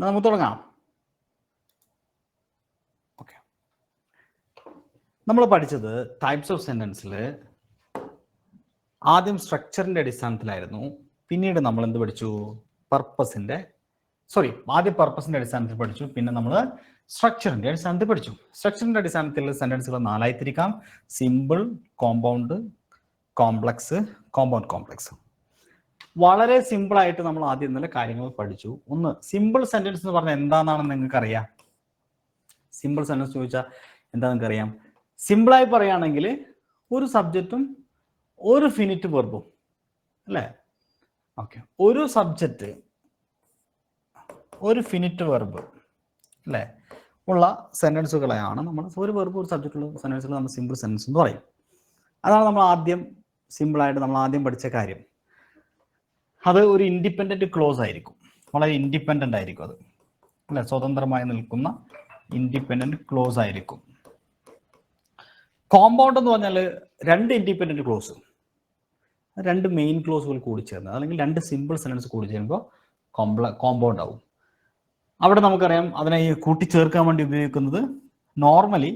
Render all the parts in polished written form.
നമുക്ക് തുടങ്ങാം. ഓക്കെ, നമ്മൾ പഠിച്ചത് ടൈപ്സ് ഓഫ് സെന്റൻസിൽ ആദ്യം സ്ട്രക്ചറിന്റെ അടിസ്ഥാനത്തിലായിരുന്നു. പിന്നീട് നമ്മൾ എന്ത് പഠിച്ചു? ആദ്യം പർപ്പസിന്റെ അടിസ്ഥാനത്തിൽ പഠിച്ചു. പിന്നെ നമ്മൾ സ്ട്രക്ചറിന്റെ അടിസ്ഥാനത്തിൽ പഠിച്ചു. സ്ട്രക്ചറിന്റെ അടിസ്ഥാനത്തിൽ സെന്റൻസുകൾ 4 ആയി തിരിക്കാം: simple, compound, complex, compound complex. വളരെ സിമ്പിൾ ആയിട്ട് നമ്മൾ ആദ്യം ഇന്നലെ കാര്യങ്ങൾ പഠിച്ചു. ഒന്ന്, സിമ്പിൾ സെന്റൻസ് എന്ന് പറഞ്ഞാൽ എന്താണെന്ന് നിങ്ങൾക്ക് അറിയാം? സിമ്പിൾ സെന്റൻസ് ചോദിച്ചാൽ എന്താ നിങ്ങൾക്ക് അറിയാം? സിമ്പിളായി പറയുകയാണെങ്കിൽ ഒരു സബ്ജക്റ്റും ഒരു ഫിനിറ്റ് വെർബും, അല്ലേ? ഓക്കെ, ഒരു സബ്ജക്റ്റ് ഒരു ഫിനിറ്റ് വെർബ്, അല്ലേ, ഉള്ള സെന്റൻസുകളെയാണ് നമ്മൾ ഒരു വെർബ് ഒരു സബ്ജക്റ്റുള്ള സെന്റൻസുകൾ നമ്മൾ സിമ്പിൾ സെന്റൻസ് എന്ന് പറയും. അതാണ് നമ്മൾ ആദ്യം സിമ്പിളായിട്ട് നമ്മൾ ആദ്യം പഠിച്ച കാര്യം. അത് ഒരു ഇൻഡിപെൻഡന്റ് ക്ലോസ് ആയിരിക്കും, വളരെ ഇൻഡിപെൻഡന്റ് ആയിരിക്കും അത്, അല്ലെ, സ്വതന്ത്രമായി നിൽക്കുന്ന ഇൻഡിപെൻഡന്റ് ക്ലോസ് ആയിരിക്കും. കോമ്പൗണ്ട് എന്ന് പറഞ്ഞാൽ രണ്ട് ഇൻഡിപെൻഡന്റ് ക്ലോസ്, രണ്ട് മെയിൻ ക്ലോസുകൾ കൂടി ചേർന്ന്, അല്ലെങ്കിൽ രണ്ട് സിമ്പിൾ സെന്റൻസ് കൂടി ചേരുമ്പോൾ കോമ്പൗണ്ട് ആവും. അവിടെ നമുക്കറിയാം അതിനെ കൂട്ടിച്ചേർക്കാൻ വേണ്ടി ഉപയോഗിക്കുന്നത് നോർമലി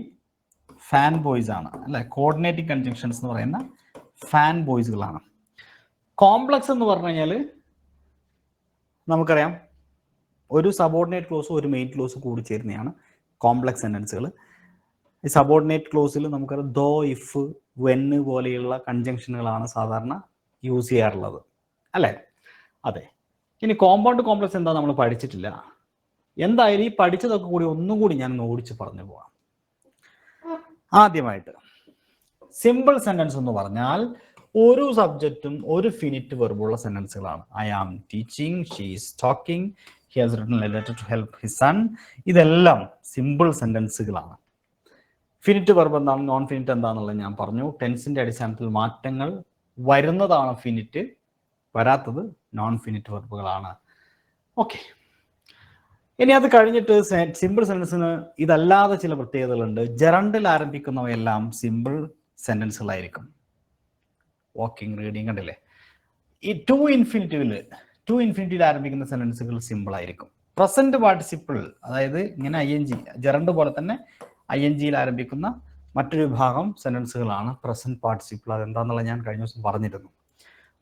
ഫാൻ ബോയ്സ് ആണ്, അല്ലെ, കോർഡിനേറ്റിംഗ് കൺജങ്ഷൻസ് എന്ന് പറയുന്ന ഫാൻ ബോയ്സുകളാണ്. കോംപ്ലക്സ് എന്ന് പറഞ്ഞു കഴിഞ്ഞാൽ നമുക്കറിയാം ഒരു സബോർഡിനേറ്റ് ക്ലോസും ഒരു മെയിൻ ക്ലോസും കൂടി ചേരുന്നതാണ് കോംപ്ലക്സ് സെന്റൻസുകൾ. ഈ സബോർഡിനേറ്റ് ക്ലോസിൽ നമുക്കറിയാം ദോ, ഇഫ്, വെൻ പോലെയുള്ള കൺജങ്ഷനുകളാണ് സാധാരണ യൂസ് ചെയ്യാറുള്ളത്, അല്ലേ? അതെ. ഇനി കോമ്പൗണ്ട് കോംപ്ലക്സ് എന്താ നമ്മൾ പഠിച്ചിട്ടില്ല. എന്തായാലും ഈ പഠിച്ചതൊക്കെ കൂടി ഒന്നും കൂടി ഞാൻ ഓടിച്ച് പറഞ്ഞു പോവാം. ആദ്യമായിട്ട് സിമ്പിൾ സെന്റൻസ് എന്ന് പറഞ്ഞാൽ ഒരു സബ്ജക്റ്റും ഒരു ഫിനിറ്റ് വെർബുള്ള സെന്റൻസുകളാണ്. I am teaching, she is talking, he has written a letter to help his son. ഇതെല്ലാം സിമ്പിൾ സെന്റൻസുകളാണ്. ഫിനിറ്റ് വെർബ് എന്താണ്, നോൺ ഫിനിറ്റ് എന്താണെന്നുള്ളത് ഞാൻ പറഞ്ഞു. ടെൻസിന്റെ അടിസ്ഥാനത്തിൽ മാറ്റങ്ങൾ വരുന്നതാണ് ഫിനിറ്റ്, വരാത്തത് നോൺ ഫിനിറ്റ് വെർബുകളാണ്. ഓക്കെ, ഇനി അത് കഴിഞ്ഞിട്ട് സിമ്പിൾ സെന്റൻസിന് ഇതല്ലാതെ ചില പ്രത്യേകതകളുണ്ട്. ജെറണ്ടിൽ ആരംഭിക്കുന്നവയെല്ലാം സിമ്പിൾ സെന്റൻസുകളായിരിക്കും. വാക്കിംഗ്, റീഡിങ്, കണ്ടില്ലേ? ഈ ടു ഇൻഫിനിറ്റിയിൽ ആരംഭിക്കുന്ന സെന്റൻസുകൾ സിമ്പിൾ ആയിരിക്കും. പ്രസന്റ് പാർട്ടിസിപ്പിൾ, അതായത് ഇങ്ങനെ ING, ജെറണ്ട് പോലെ തന്നെ INGയിൽ ആരംഭിക്കുന്ന മറ്റൊരു വിഭാഗം സെന്റൻസുകളാണ് പ്രസന്റ് പാർട്ടിസിപ്പിൾ. അതെന്താന്നുള്ളത് ഞാൻ കഴിഞ്ഞ ദിവസം പറഞ്ഞിരുന്നു.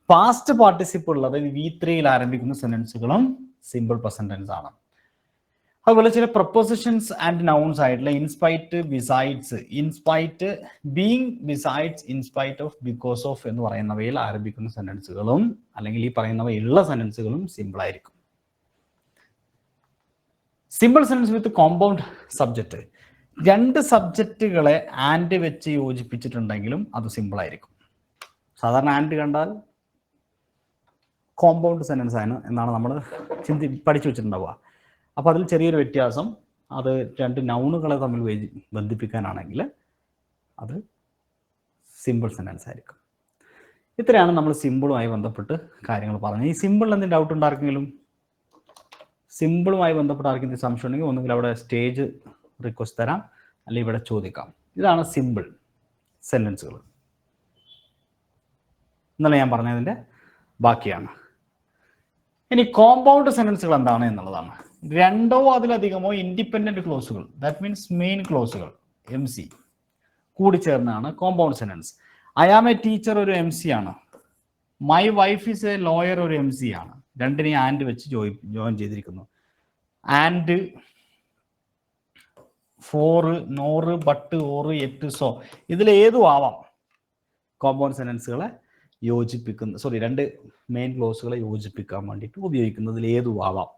പാസ്റ്റ് പാർട്ടിസിപ്പിൾ, അതായത് V3യിൽ ആരംഭിക്കുന്ന സെന്റൻസുകളും സിമ്പിൾ പ്രസന്റ് ടെൻസ് ആണ്. അതുപോലെ ചില പ്രൊപ്പോസിഷൻസ് ആൻഡ് നൗൺസ് ആയിട്ടുള്ള in spite, besides, in spite, being, besides, in spite of, because of എന്ന് പറയുന്നവയിൽ ആരംഭിക്കുന്ന സെന്റൻസുകളും അല്ലെങ്കിൽ ഈ പറയുന്നവയുള്ള സെന്റൻസുകളും സിമ്പിൾ ആയിരിക്കും. Simple sentence with compound subject, രണ്ട് സബ്ജക്റ്റുകളെ ആൻഡ് വെച്ച് യോജിപ്പിച്ചിട്ടുണ്ടെങ്കിലും അത് സിമ്പിൾ ആയിരിക്കും. സാധാരണ ആൻഡ് കണ്ടാൽ കോമ്പൗണ്ട് സെന്റൻസ് ആണ് എന്നാണ് നമ്മൾ പഠിച്ചു വെച്ചിട്ടുണ്ടാവുക. അപ്പോൾ അതിൽ ചെറിയൊരു വ്യത്യാസം, അത് രണ്ട് നൗണുകളെ തമ്മിൽ ബന്ധിപ്പിക്കാനാണെങ്കിൽ അത് സിമ്പിൾ സെന്റൻസ് ആയിരിക്കും. ഇത്രയാണ് നമ്മൾ സിമ്പിളുമായി ബന്ധപ്പെട്ട് കാര്യങ്ങൾ പറഞ്ഞത്. ഈ സിമ്പിൾ എന്തെങ്കിലും ഡൗട്ട് ഉണ്ടാർക്കെങ്കിലും, സിമ്പിളുമായി ബന്ധപ്പെട്ട് ആർക്കെങ്കിലും സംശയം ഉണ്ടെങ്കിൽ ഒന്നുകിൽ അവിടെ സ്റ്റേജ് റിക്വസ്റ്റ് തരാം, അല്ലെങ്കിൽ ഇവിടെ ചോദിക്കാം. ഇതാണ് സിമ്പിൾ സെന്റൻസുകൾ. ഇന്നലെ ഞാൻ പറഞ്ഞതിൻ്റെ ബാക്കിയാണ്. ഇനി കോമ്പൗണ്ട് സെന്റൻസുകൾ എന്താണ് എന്നുള്ളതാണ്. രണ്ടോ അതിലധികമോ ഇൻഡിപെൻഡന്റ് ക്ലോസുകൾ, ദാറ്റ് മീൻസ് മെയിൻ ക്ലോസുകൾ, MC, കൂടി ചേർന്നാണ് compound sentence. I am a teacher ഒരു MC ആണ്. My wife is a lawyer ഒരു MC ആണ്. രണ്ടിനെയും ആൻഡ് വെച്ച് ജോയിൻ ചെയ്തിരിക്കുന്നു. And, for, nor, but, or, yet, so, ഇതിലേതും ആവാം കോമ്പൗണ്ട് സെന്റൻസുകളെ യോജിപ്പിക്കുന്ന, രണ്ട് മെയിൻ ക്ലോസുകളെ യോജിപ്പിക്കാൻ വേണ്ടിയിട്ട് ഉപയോഗിക്കുന്നതിൽ ഏതും ആവാം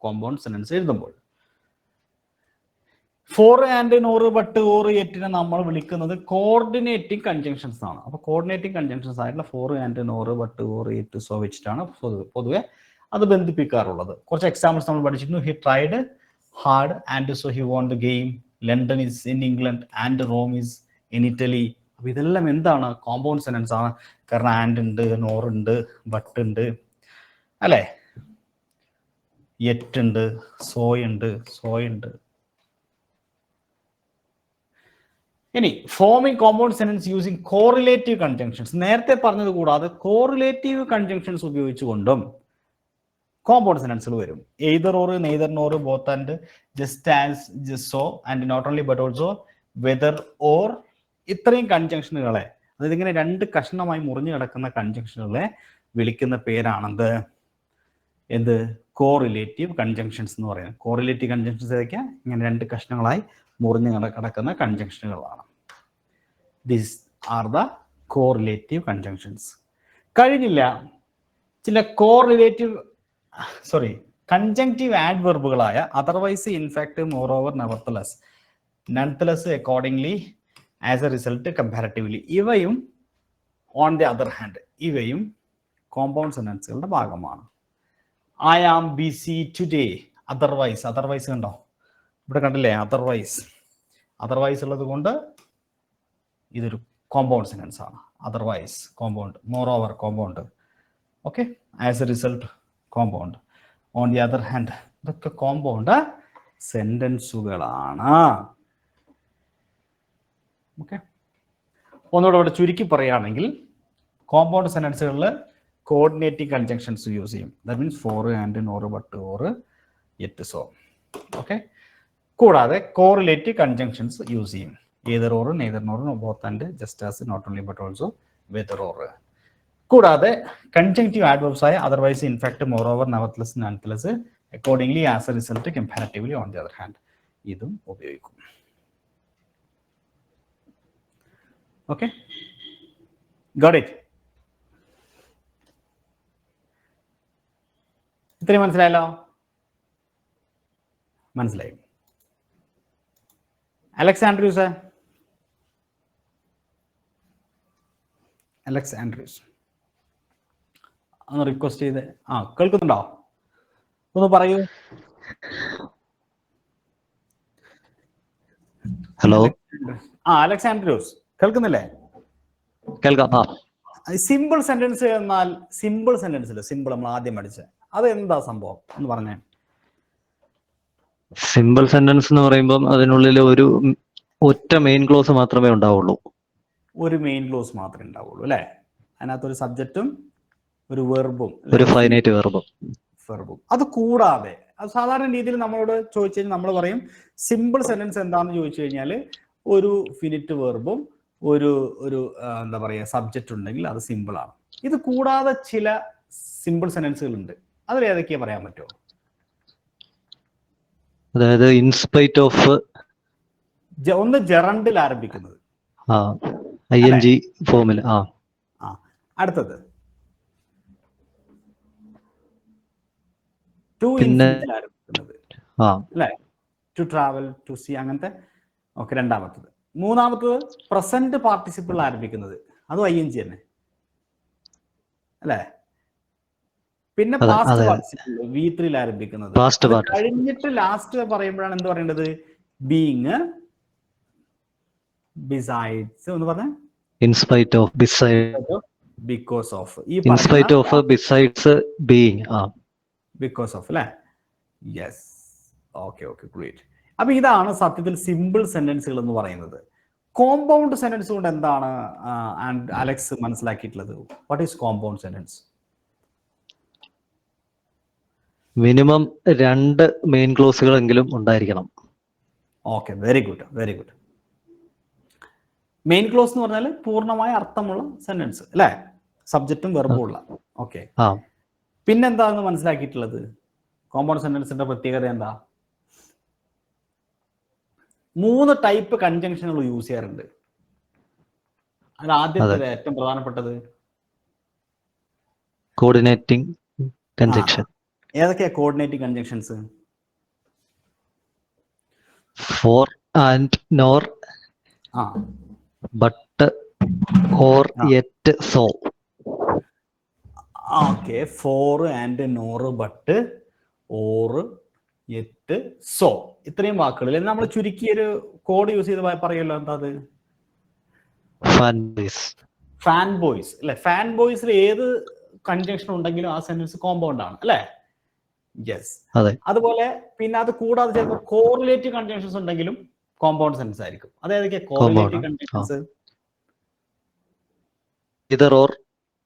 കോമ്പൗണ്ട് സെന്റൻസ് എഴുതുമ്പോൾ. For, and, nor, but, or, എറ്റിനെ നമ്മൾ വിളിക്കുന്നത് കോർഡിനേറ്റിംഗ് കൺജങ്ഷൻസ് ആണ്. അപ്പോൾ കോർഡിനേറ്റിംഗ് കൺജങ്ഷൻസ് ആയിട്ടുള്ള for, and, nor, but, or, yet, so വെച്ചിട്ടാണ് പൊതുവെ അത് ബന്ധിപ്പിക്കാറുള്ളത്. കുറച്ച് എക്സാമ്പിൾസ് നമ്മൾ പഠിച്ചിരുന്നു. He tried hard and so he won the game. London is in England and Rome is in Italy. അപ്പൊ ഇതെല്ലാം എന്താണ്? കോമ്പൗണ്ട് സെന്റൻസ് ആണ്. കാരണം ആൻഡ് ഉണ്ട്, നോറുണ്ട്, ബട്ട് ഉണ്ട്, അല്ലേ, എറ്റ് ഉണ്ട്, സോയുണ്ട്. ഇനി forming compound sentence using correlative conjunctions. നേരത്തെ പറഞ്ഞത് കൂടാതെ കോറിലേറ്റീവ് കൺജങ്ഷൻസ് ഉപയോഗിച്ചുകൊണ്ടും കോമ്പൗണ്ട് സെന്റൻസുകൾ വരും. Either or, neither nor, both and, just as, just so, and not only but also, whether or, ഇത്രയും കൺജങ്ഷനുകളെ, അതായത് ഇങ്ങനെ രണ്ട് കഷ്ണമായി മുറിഞ്ഞു കിടക്കുന്ന കൺജങ്ഷനുകളെ വിളിക്കുന്ന പേരാണെന്ത്? എന്ത്? കോറിലേറ്റീവ് കൺജങ്ഷൻസ് എന്ന് പറയുന്നത്. കോറിലേറ്റീവ് കൺജങ്ഷൻസ് ഏതൊക്കെയാ? ഇങ്ങനെ രണ്ട് കഷ്ണങ്ങളായി മുറിഞ്ഞു കിടക്കുന്ന കൺജങ്ഷനുകളാണ്. These are the correlative conjunctions. കഴിഞ്ഞില്ല, ചില കൺജങ്ക്റ്റീവ് ആഡ്വർബുകളായ otherwise, in fact, moreover, nevertheless, nonetheless, accordingly, as a result, comparatively, ഇവയും ഓൺ ദി അതർ ഹാൻഡ് ഇവയും കോമ്പൗണ്ട് സെന്റൻസുകളുടെ ഭാഗമാണ്. I am busy today, otherwise, otherwise കണ്ടോ ഇവിടെ കണ്ടില്ലേ? അതർവൈസ് ഉള്ളത് കൊണ്ട് ഇതൊരു കോമ്പൗണ്ട് സെന്റൻസ് ആണ്. Otherwise compound, moreover compound, okay, as a result compound, on the other hand, ഇതൊക്കെ കോമ്പൗണ്ട് സെന്റൻസുകളാണ്. ഓക്കെ, ഒന്നുകൂടെ ഇവിടെ ചുരുക്കി പറയുകയാണെങ്കിൽ കോമ്പൗണ്ട് സെന്റൻസുകളിൽ കോർഡിനേറ്റിംഗ് കൺജങ്ഷൻസ് യൂസ് ചെയ്യും. That means for, and, nor, but, or, yet, so. Okay, കൂടാതെ കോറിലേറ്റീവ് കൺജങ്ഷൻസ് യൂസ് ചെയ്യും. either or, neither nor, both and, just as, not only but also, whether or. കൂടാതെ conjunctive adverbs ആയ otherwise, in fact, moreover, nevertheless, nonetheless, accordingly, as a result, comparatively, on the other hand, ഇതും ഉപയോഗിക്കും. Okay, got it? ഇത്രയും മനസ്സിലായല്ലോ? മനസ്സിലായി. Alex Andrews, ഒന്ന് request ചെയ്ത്, കേൾക്കുന്നുണ്ടോ? ഒന്ന് പറയൂ. ഹലോ, അലക്സ് ആൻഡ്രൂസ് കേൾക്കുന്നില്ലേ? കേൾക്കാം. സിമ്പിൾ സെന്റൻസ് എന്നാൽ, സിമ്പിൾ സെന്റൻസിൽ സിമ്പിൾ നമ്മൾ ആദ്യം പഠിച്ചത്, അത് എന്താ സംഭവം എന്ന് പറഞ്ഞേ. സിമ്പിൾ സെന്റൻസ് എന്ന് പറയുമ്പോൾ അതിനുള്ളിൽ ഒരു ഒറ്റ മെയിൻ ക്ലോസ് മാത്രമേ ഉണ്ടാവുള്ളൂ. ഒരു മെയിൻ ക്ലോസ് മാത്രമേ ഉണ്ടാവുള്ളൂ അല്ലെ? അതിനകത്തൊരു സബ്ജക്റ്റും ഒരു വെർബും, ഒരു ഫൈനൈറ്റ് വെർബും. അത് കൂടാതെ, അത് സാധാരണ രീതിയിൽ നമ്മളോട് ചോദിച്ചു കഴിഞ്ഞാൽ നമ്മൾ പറയും സിമ്പിൾ സെന്റൻസ് എന്താണെന്ന് ചോദിച്ചു കഴിഞ്ഞാൽ ഒരു ഫിനിറ്റ് വെർബും ഒരു എന്താ പറയുക സബ്ജക്റ്റ് ഉണ്ടെങ്കിൽ അത് സിമ്പിൾ ആണ്. ഇത് കൂടാതെ ചില സിമ്പിൾ സെന്റൻസുകൾ ഉണ്ട്. അതിൽ ഏതൊക്കെയാ പറയാൻ പറ്റുമോ? അതായത് ഇൻസ്പൈറ്റ് ഓഫ്, ഒന്ന് ജെറണ്ടിൽ ആരംഭിക്കുന്നത്, ING ഫോമിൽ. അടുത്തത് പിന്നെ ആരംഭിക്കുന്നത് അല്ലെ, ടു ട്രാവൽ, ടു സീ, അങ്ങനത്തെ. ഓക്കെ, രണ്ടാമത്തത്. മൂന്നാമത്തത് പ്രസന്റ് പാർട്ടിസിപ്പിൾ ആരംഭിക്കുന്നത്, അതും ING തന്നെ അല്ലെ. പിന്നെ പാസ്റ്റ് പാർട്ടിസിപ്പിൾ V3 ആരംഭിക്കുന്നത്. കഴിഞ്ഞിട്ട് ലാസ്റ്റ് പറയുമ്പോഴാണ് എന്ത് പറയേണ്ടത്? ബീങ്, ബിസൈഡ്സ് എന്ന് പറഞ്ഞ, in spite of, because of, in spite of, besides, being, because of അല്ലെ. Yes, okay, great. അപ്പൊ ഇതാണ് സത്യത്തിൽ സിമ്പിൾ സെന്റൻസുകൾ എന്ന് പറയുന്നത്. കോമ്പൗണ്ട് സെന്റൻസ് കൊണ്ട് എന്താണ് അലക്സ് മനസ്സിലാക്കിയിട്ടുള്ളത്? What is compound sentence? Minimum 2 main ക്ലോസുകളെങ്കിലും ഉണ്ടായിരിക്കണം. Okay, very good. Main clause എന്ന് പറഞ്ഞാൽ പൂർണ്ണമായ അർത്ഥമുള്ള സെന്റൻസ് അല്ലെ, സബ്ജക്റ്റും വെർബും ഉള്ള. ഓക്കെ, പിന്നെന്താന്ന് മനസ്സിലാക്കിയിട്ടുള്ളത്? കോമ്പൗണ്ട് സെന്റൻസിന്റെ പ്രത്യേകത എന്താ? 3 ടൈപ്പ് കൺജങ്ഷനുകൾ യൂസ് ചെയ്യാറുണ്ട്. അതിൽ ആദ്യത്തെ ഏറ്റവും പ്രധാനപ്പെട്ടത് കോർഡിനേറ്റിംഗ് കൺജങ്ഷൻ. ഏതൊക്കെയാ coordinating conjunctions? For and nor, but, or, yet, so. Okay, for and nor, but, or, yet, so, ഇത്രയും വാക്കുകൾ നമ്മൾ ചുരുക്കിയൊരു കോഡ് യൂസ് ചെയ്ത് പറയുമല്ലോ. എന്താ അത്? ഫാൻ ബോയ്സ് അല്ലെ. ഫാൻ ബോയ്സിൽ ഏത് കൺജങ്ഷൻ ഉണ്ടെങ്കിലും ആ സെന്റൻസ് കോമ്പൗണ്ട് ആണ് അല്ലെ. യെസ്, അതുപോലെ പിന്നെ അത് കൂടാതെ ചിലപ്പോൾ കോറിലേറ്റീവ് കൺജങ്ഷൻസ് ഉണ്ടെങ്കിലും കോമ്പൗണ്ട് സെന്റൻസ് ആയിരിക്കും. അതേതൊക്കെ correlative conjunctions? either or,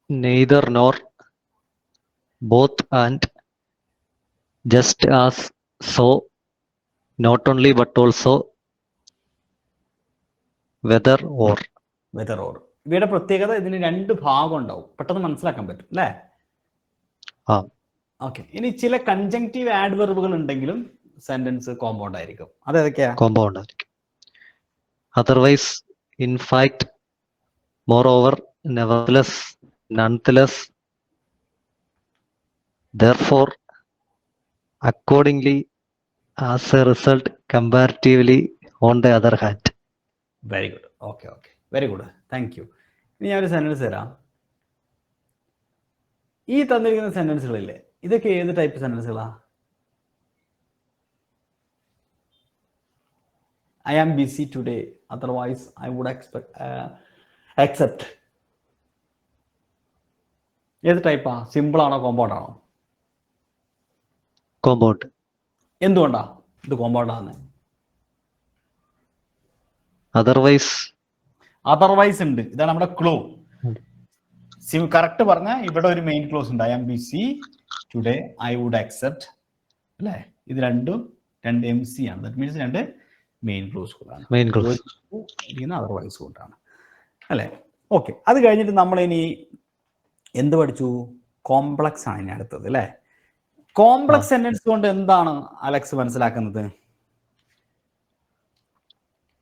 neither nor, both and, just as, so, not only but also, whether or. Whether or. ഇവയുടെ പ്രത്യേകത ഇതിന് രണ്ട് ഭാഗം ഉണ്ടാവും, പെട്ടെന്ന് മനസ്സിലാക്കാൻ പറ്റും അല്ലേ? ആ ഓക്കെ. ഇനി ചില കൺജങ്ക്റ്റീവ് ആഡ്വെർബുകൾ ഉണ്ടെങ്കിലും സെന്റൻസ് കോമ്പൗണ്ട് ആയിരിക്കും. അതേതൊക്കെയാ? കോമ്പൗണ്ട് ആയിരിക്കും. Otherwise, in fact, moreover, nevertheless, nonetheless, therefore, accordingly, as a result, comparatively, on the other hand. Very good. Okay okay, very good, thank you. ഇനി ഞാനൊരു സെന്റൻസ് തരാം. ഈ തന്നിരിക്കുന്ന സെന്റൻസുകളില്ലേ, ഇതൊക്കെ ഏത് ടൈപ്പ് സെന്റൻസുകളാ? I am busy today, otherwise I would accept. ഏത് ടൈപ്പാ? സിമ്പിൾ ആണോ കോമ്പൗണ്ട് ആണോ? കോമ്പൗണ്ട്. എന്തുകൊണ്ടാ ഇത് കോമ്പൗണ്ട് ആണ്? അതർവൈസ് ഉണ്ട്, ഇതാണ് നമ്മുടെ ക്ലൂ. കറക്റ്റ് പറഞ്ഞ ഇവിടെ ഒരു മെയിൻ ക്ലോസ് ഉണ്ട്, I am busy today, I would accept അല്ലേ? ഇത് രണ്ട് MC ആണ്. ദാറ്റ് മീൻസ് രണ്ട് മെയിൻ ക്ലോസുകളാണ്. അതർവൈസ് കൊണ്ടാണ് അല്ലേ? ഓക്കെ. അത് കഴിഞ്ഞിട്ട് നമ്മൾ ഇനി എന്ത് പഠിച്ചു? കോംപ്ലക്സ് ആണ് ഇനി അടുത്തത് അല്ലേ? കോംപ്ലക്സ് സെന്റൻസ് കൊണ്ട് എന്താണ് അലക്സ് മനസ്സിലാക്കുന്നത്?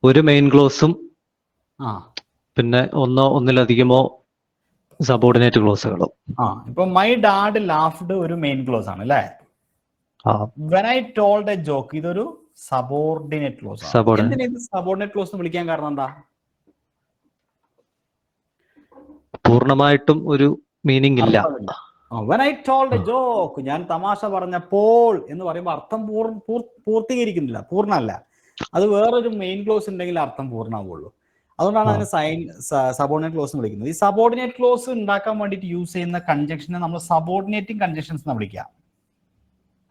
ഒരു മെയിൻ ക്ലോസും പിന്നെ ഒന്നിലധികമോ സബോർഡിനേറ്റ് ക്ലോസുകളും. ഇപ്പൊ മൈ ഡാഡ് ലാഫ്ഡ് ഒരു മെയിൻ ക്ലോസ് ആണ് അല്ലേ? When I told A joke ഇതൊരു സബോർഡിനേറ്റ് ക്ലോസ് ആണ്. എന്തിനാ ഇത് സബോർഡിനേറ്റ് ക്ലോസ് എന്ന് വിളിക്കാൻ കാരണം എന്താ? പൂർണ്ണമായിട്ടും ഒരു മീനിങ് ഇല്ല. When I told A joke, ഞാൻ തമാശ പറഞ്ഞപ്പോൾ എന്ന് പറയുമ്പോൾ അർത്ഥം പൂർത്തീകരിക്കുന്നില്ല, പൂർണ്ണമല്ല. അത് വേറൊരു മെയിൻ ക്ലോസ് ഉണ്ടെങ്കിൽ അർത്ഥം പൂർണ്ണമാവുള്ളൂ. അതുകൊണ്ടാണ് അതിന് സബോർഡിനേറ്റ് ക്ലോസ് എന്ന് വിളിക്കുന്നത്. ഈ സബോർഡിനേറ്റ് ക്ലോസ് ഉണ്ടാക്കാൻ വേണ്ടിയിട്ട് യൂസ് ചെയ്യുന്ന കൺജക്ഷനെ നമ്മൾ സബോർഡിനേറ്റിംഗ് കൺജക്ഷൻസ് എന്ന് വിളിക്കാം.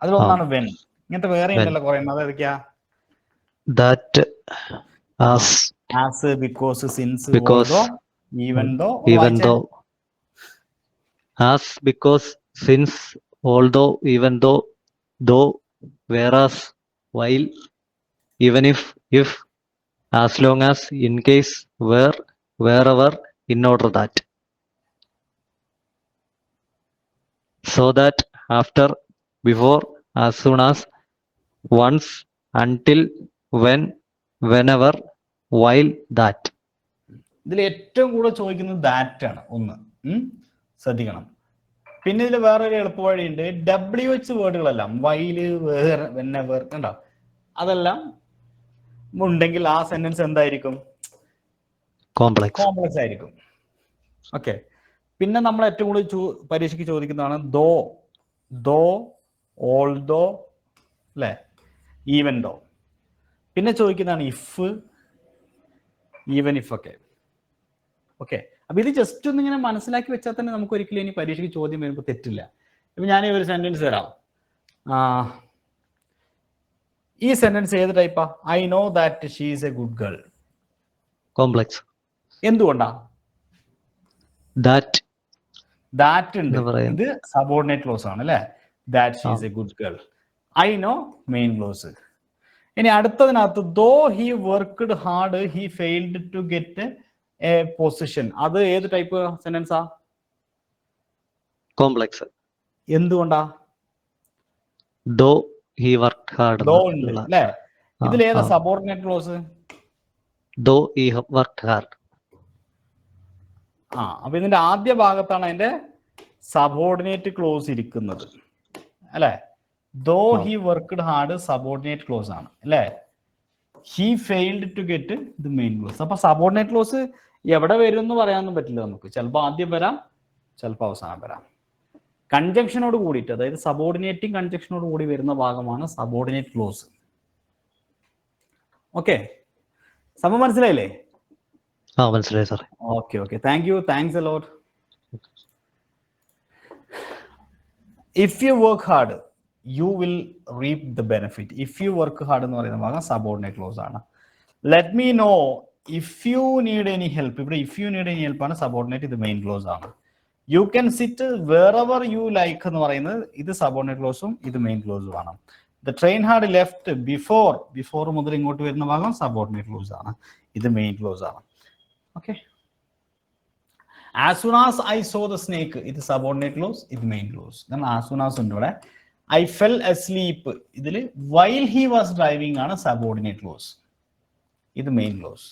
അതിലൊന്നാണ് വെൻ. ഇങ്ങനത്തെ വേറെ ഉണ്ടല്ലോ കുറെ. അതൊക്കെയാ? That, as, because, since, because, even though, as, because, since, although, even though, whereas, while, even if, as long as, in case, where, wherever, in order that. So that, after, before, as soon as, once, until, when, whenever, while, that. ഇതിൽ ഏറ്റവും കൂടുതൽ ചോദിക്കുന്നത് that ആണ്. ഒന്ന് ശ്രദ്ധിക്കണം. പിന്നെ ഇതിൽ വേറൊരു എളുപ്പ വഴിയുണ്ട്. WH വേർഡുകളെല്ലാം വൈല്, വേർ, വെനെവർ കണ്ടോ, അതെല്ലാം ഉണ്ടെങ്കിൽ ആ സെന്റൻസ് എന്തായിരിക്കും? കോംപ്ലക്സ് ആയിരിക്കും. ഓക്കെ. പിന്നെ നമ്മൾ ഏറ്റവും കൂടുതൽ പരീക്ഷയ്ക്ക് ചോദിക്കുന്നതാണ് ദോ, ഓൾദോ അല്ലെ, ഈവൻ ദോ. പിന്നെ ചോദിക്കുന്നതാണ് ഇഫ്, ഈവൻ ഇഫ് ഒക്കെ. ഓക്കെ. അപ്പൊ ഇത് ജസ്റ്റ് ഒന്ന് ഇങ്ങനെ മനസ്സിലാക്കി വെച്ചാൽ തന്നെ നമുക്ക് ഒരിക്കലും ഇനി പരീക്ഷയ്ക്ക് ചോദ്യം വരുമ്പോൾ തെറ്റില്ല. ഇപ്പൊ ഞാൻ ഒരു സെന്റൻസ് തരാം. ഈ സെന്റൻസ് ഏത് ടൈപ്പാ? I know that she is a good girl. Complex. എന്തുകൊണ്ടാ? ദാറ്റ് ഉണ്ട്, ഇത് സബോർഡിനേറ്റ് ക്ലോസ് ആണ് അല്ലെ? That she is a good girl. I know main clause. ഇനി അടുത്തതിനകത്ത് though he worked hard he failed to get a position. അത് ഏത് type സെന്റൻസാ? Complex. എന്തുകൊണ്ടാ? ദോ ഹി വർക്ക്ഡ് ഹാർഡ് അല്ലേ? ഇതിൽ ഏതാ subordinate clause? Though he worked hard. അപ്പൊ ഇതിന്റെ ആദ്യ ഭാഗത്താണ് അതിന്റെ സബോർഡിനേറ്റ് ക്ലോസ് ഇരിക്കുന്നത് അല്ലെ? Though he worked hard subordinate clause ആണ് അല്ലെ? He failed to get the main clause. അപ്പൊ സബോർഡിനേറ്റ് ക്ലോസ് എവിടെ വരും എന്ന് പറയാനൊന്നും പറ്റില്ല നമുക്ക്. ചിലപ്പോൾ ആദ്യം വരാം, ചിലപ്പോൾ അവസാനം വരാം. കൺജങ്ഷനോട് കൂടിയിട്ട്, അതായത് സബോർഡിനേറ്റിംഗ് കൺജങ്ഷനോട് കൂടി വരുന്ന ഭാഗമാണ് സബോർഡിനേറ്റ് ക്ലോസ്. ഓക്കെ, സംഭവം മനസ്സിലായില്ലേ? മനസ്സിലായി സാറേ. Okay, thank you, thanks a lot. If you work hard you will reap the benefit. If you work hard എന്ന് പറയുന്ന ഭാഗം സബോർഡിനേറ്റ് ക്ലോസ് ആണ്. Let me know if you need any help. ഇവിടെ if you need any help ആണ് subordinate, ഇത് main clause ആണ്. You can sit wherever you like എന്ന് പറയുന്നത് ഇത് സബോർഡിനേറ്റ് ക്ലോസും ഇത് മെയിൻ ക്ലോസും ആണ്. The train had left before മുതൽ ഇങ്ങോട്ട് വരുന്ന ഭാഗം സബോർഡിനേറ്റ് ക്ലോസ് ആണ്, ഇത് മെയിൻ ക്ലോസ് ആണ്. Okay. As soon as I saw the snake ഇത് സബോർഡിനേറ്റ് ക്ലോസ്, ഇത് main clause. As soon as ഉണ്ട് ഇവിടെ. ഐ ഫെൽ അസ്ലീപ്പ് ഇതിൽ വൈൽ ഹി വാസ് ഡ്രൈവിംഗ് ആണ് സബോർഡിനേറ്റ് ക്ലോസ്, ഇത് main clause.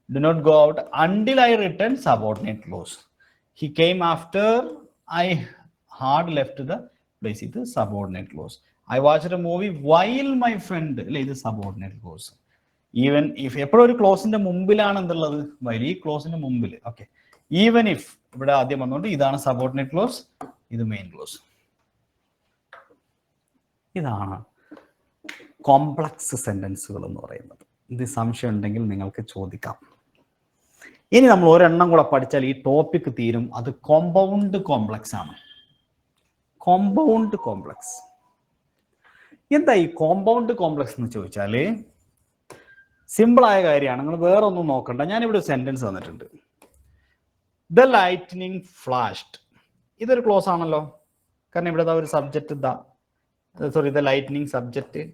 Do not go out until I return subordinate clause. He came after I had left the place. ഇത് subordinate clause. I watched a movie while my friend അല്ലെ ഇത് subordinate clause. Even if എപ്പോഴും ഒരു ക്ലോസിന്റെ മുമ്പിലാണ് എന്തുള്ളത്, വലിയ ക്ലോസിന്റെ മുമ്പിൽ. Okay. Even if ഇവിടെ ആദ്യം വന്നുകൊണ്ട് ഇതാണ് subordinate clause, ഇത് മെയിൻ ക്ലോസ്. ഇതാണ് കോംപ്ലക്സ് സെന്റൻസുകൾ എന്ന് പറയുന്നത്. ഇത് സംശയം ഉണ്ടെങ്കിൽ നിങ്ങൾക്ക് ചോദിക്കാം. ഇനി നമ്മൾ ഒരെണ്ണം കൂടെ പഠിച്ചാൽ ഈ ടോപ്പിക് തീരും. അത് കോമ്പൗണ്ട് കോംപ്ലക്സ് ആണ്. കോമ്പൗണ്ട് കോംപ്ലക്സ് എന്താ ഈ കോമ്പൗണ്ട് കോംപ്ലക്സ് എന്ന് ചോദിച്ചാൽ സിമ്പിൾ ആയ കാര്യമാണ്. നിങ്ങൾ വേറെ ഒന്നും നോക്കണ്ട. ഞാനിവിടെ ഒരു സെന്റൻസ് തന്നിട്ടുണ്ട്. ദ ലൈറ്റ്നിങ് ഫ്ലാഷ്ഡ് ഇതൊരു ക്ലോസ് ആണല്ലോ, കാരണം ഇവിടെ ഒരു subject the lightning subject,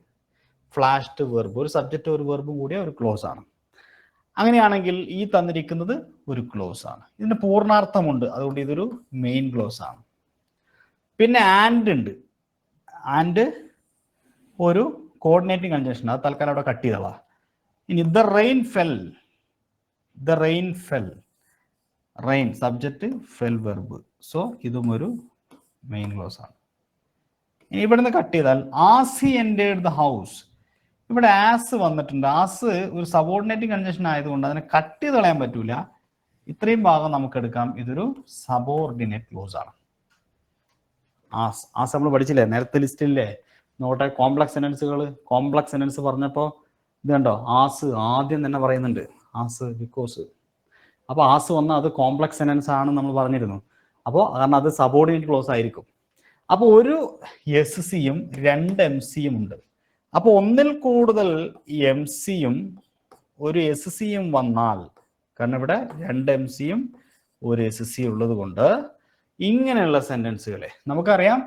flashed verb, ഒരു സബ്ജക്റ്റ് ഒരു വെർബും കൂടിയ ഒരു ക്ലോസ് ആണ്. അങ്ങനെയാണെങ്കിൽ ഈ തന്നിരിക്കുന്നത് ഒരു ക്ലോസ് ആണ്. ഇതിന് പൂർണ്ണാർത്ഥമുണ്ട്, അതുകൊണ്ട് ഇതൊരു മെയിൻ ക്ലോസ് ആണ്. പിന്നെ ആൻഡ് ഉണ്ട്. ആൻഡ് ഒരു കോർഡിനേറ്റിംഗ് കൺജങ്ഷൻ, അത് തൽക്കാലം അവിടെ കട്ട് ചെയ്തതാ. ഇനി the rain fell, rain subject, fell verb, so ഇതും ഒരു മെയിൻ ക്ലോസ് ആണ്. ഇനി ഇവിടുന്ന് കട്ട് ചെയ്താൽ as he entered the house, ഇവിടെ ആസ് വന്നിട്ടുണ്ട്. ആസ് ഒരു സബോർഡിനേറ്റിംഗ് കൺജങ്ഷൻ ആയതുകൊണ്ട് അതിനെ കട്ട് ചെയ്ത് കളയാൻ പറ്റൂല. ഇത്രയും ഭാഗം നമുക്ക് എടുക്കാം, ഇതൊരു സബോർഡിനേറ്റ് ക്ലോസ് ആണ്. ആസ് നമ്മൾ പഠിച്ചില്ലേ നേരത്തെ ലിസ്റ്റില്ലേ നോട്ടെ കോംപ്ലക്സ് സെന്റൻസ് പറഞ്ഞപ്പോൾ ഇത് കണ്ടോ, ആസ് ആദ്യം തന്നെ പറയുന്നുണ്ട്, ആസ് ബിക്കോസ്. അപ്പോൾ ആസ് വന്നാൽ അത് കോംപ്ലക്സ് സെന്റൻസ് ആണെന്ന് നമ്മൾ പറഞ്ഞിരുന്നു. അപ്പോൾ കാരണം അത് സബോർഡിനേറ്റ് ക്ലോസ് ആയിരിക്കും. അപ്പോൾ ഒരു എസ് സിയും 2 MC ഉണ്ട്. അപ്പോൾ ഒന്നിൽ കൂടുതൽ MC-യും ഒരു SC-യും വന്നാൽ, കാരണം ഇവിടെ 2 MC-യും ഒരു SC ഉള്ളത് കൊണ്ട് ഇങ്ങനെയുള്ള സെന്റൻസുകളെ നമുക്കറിയാം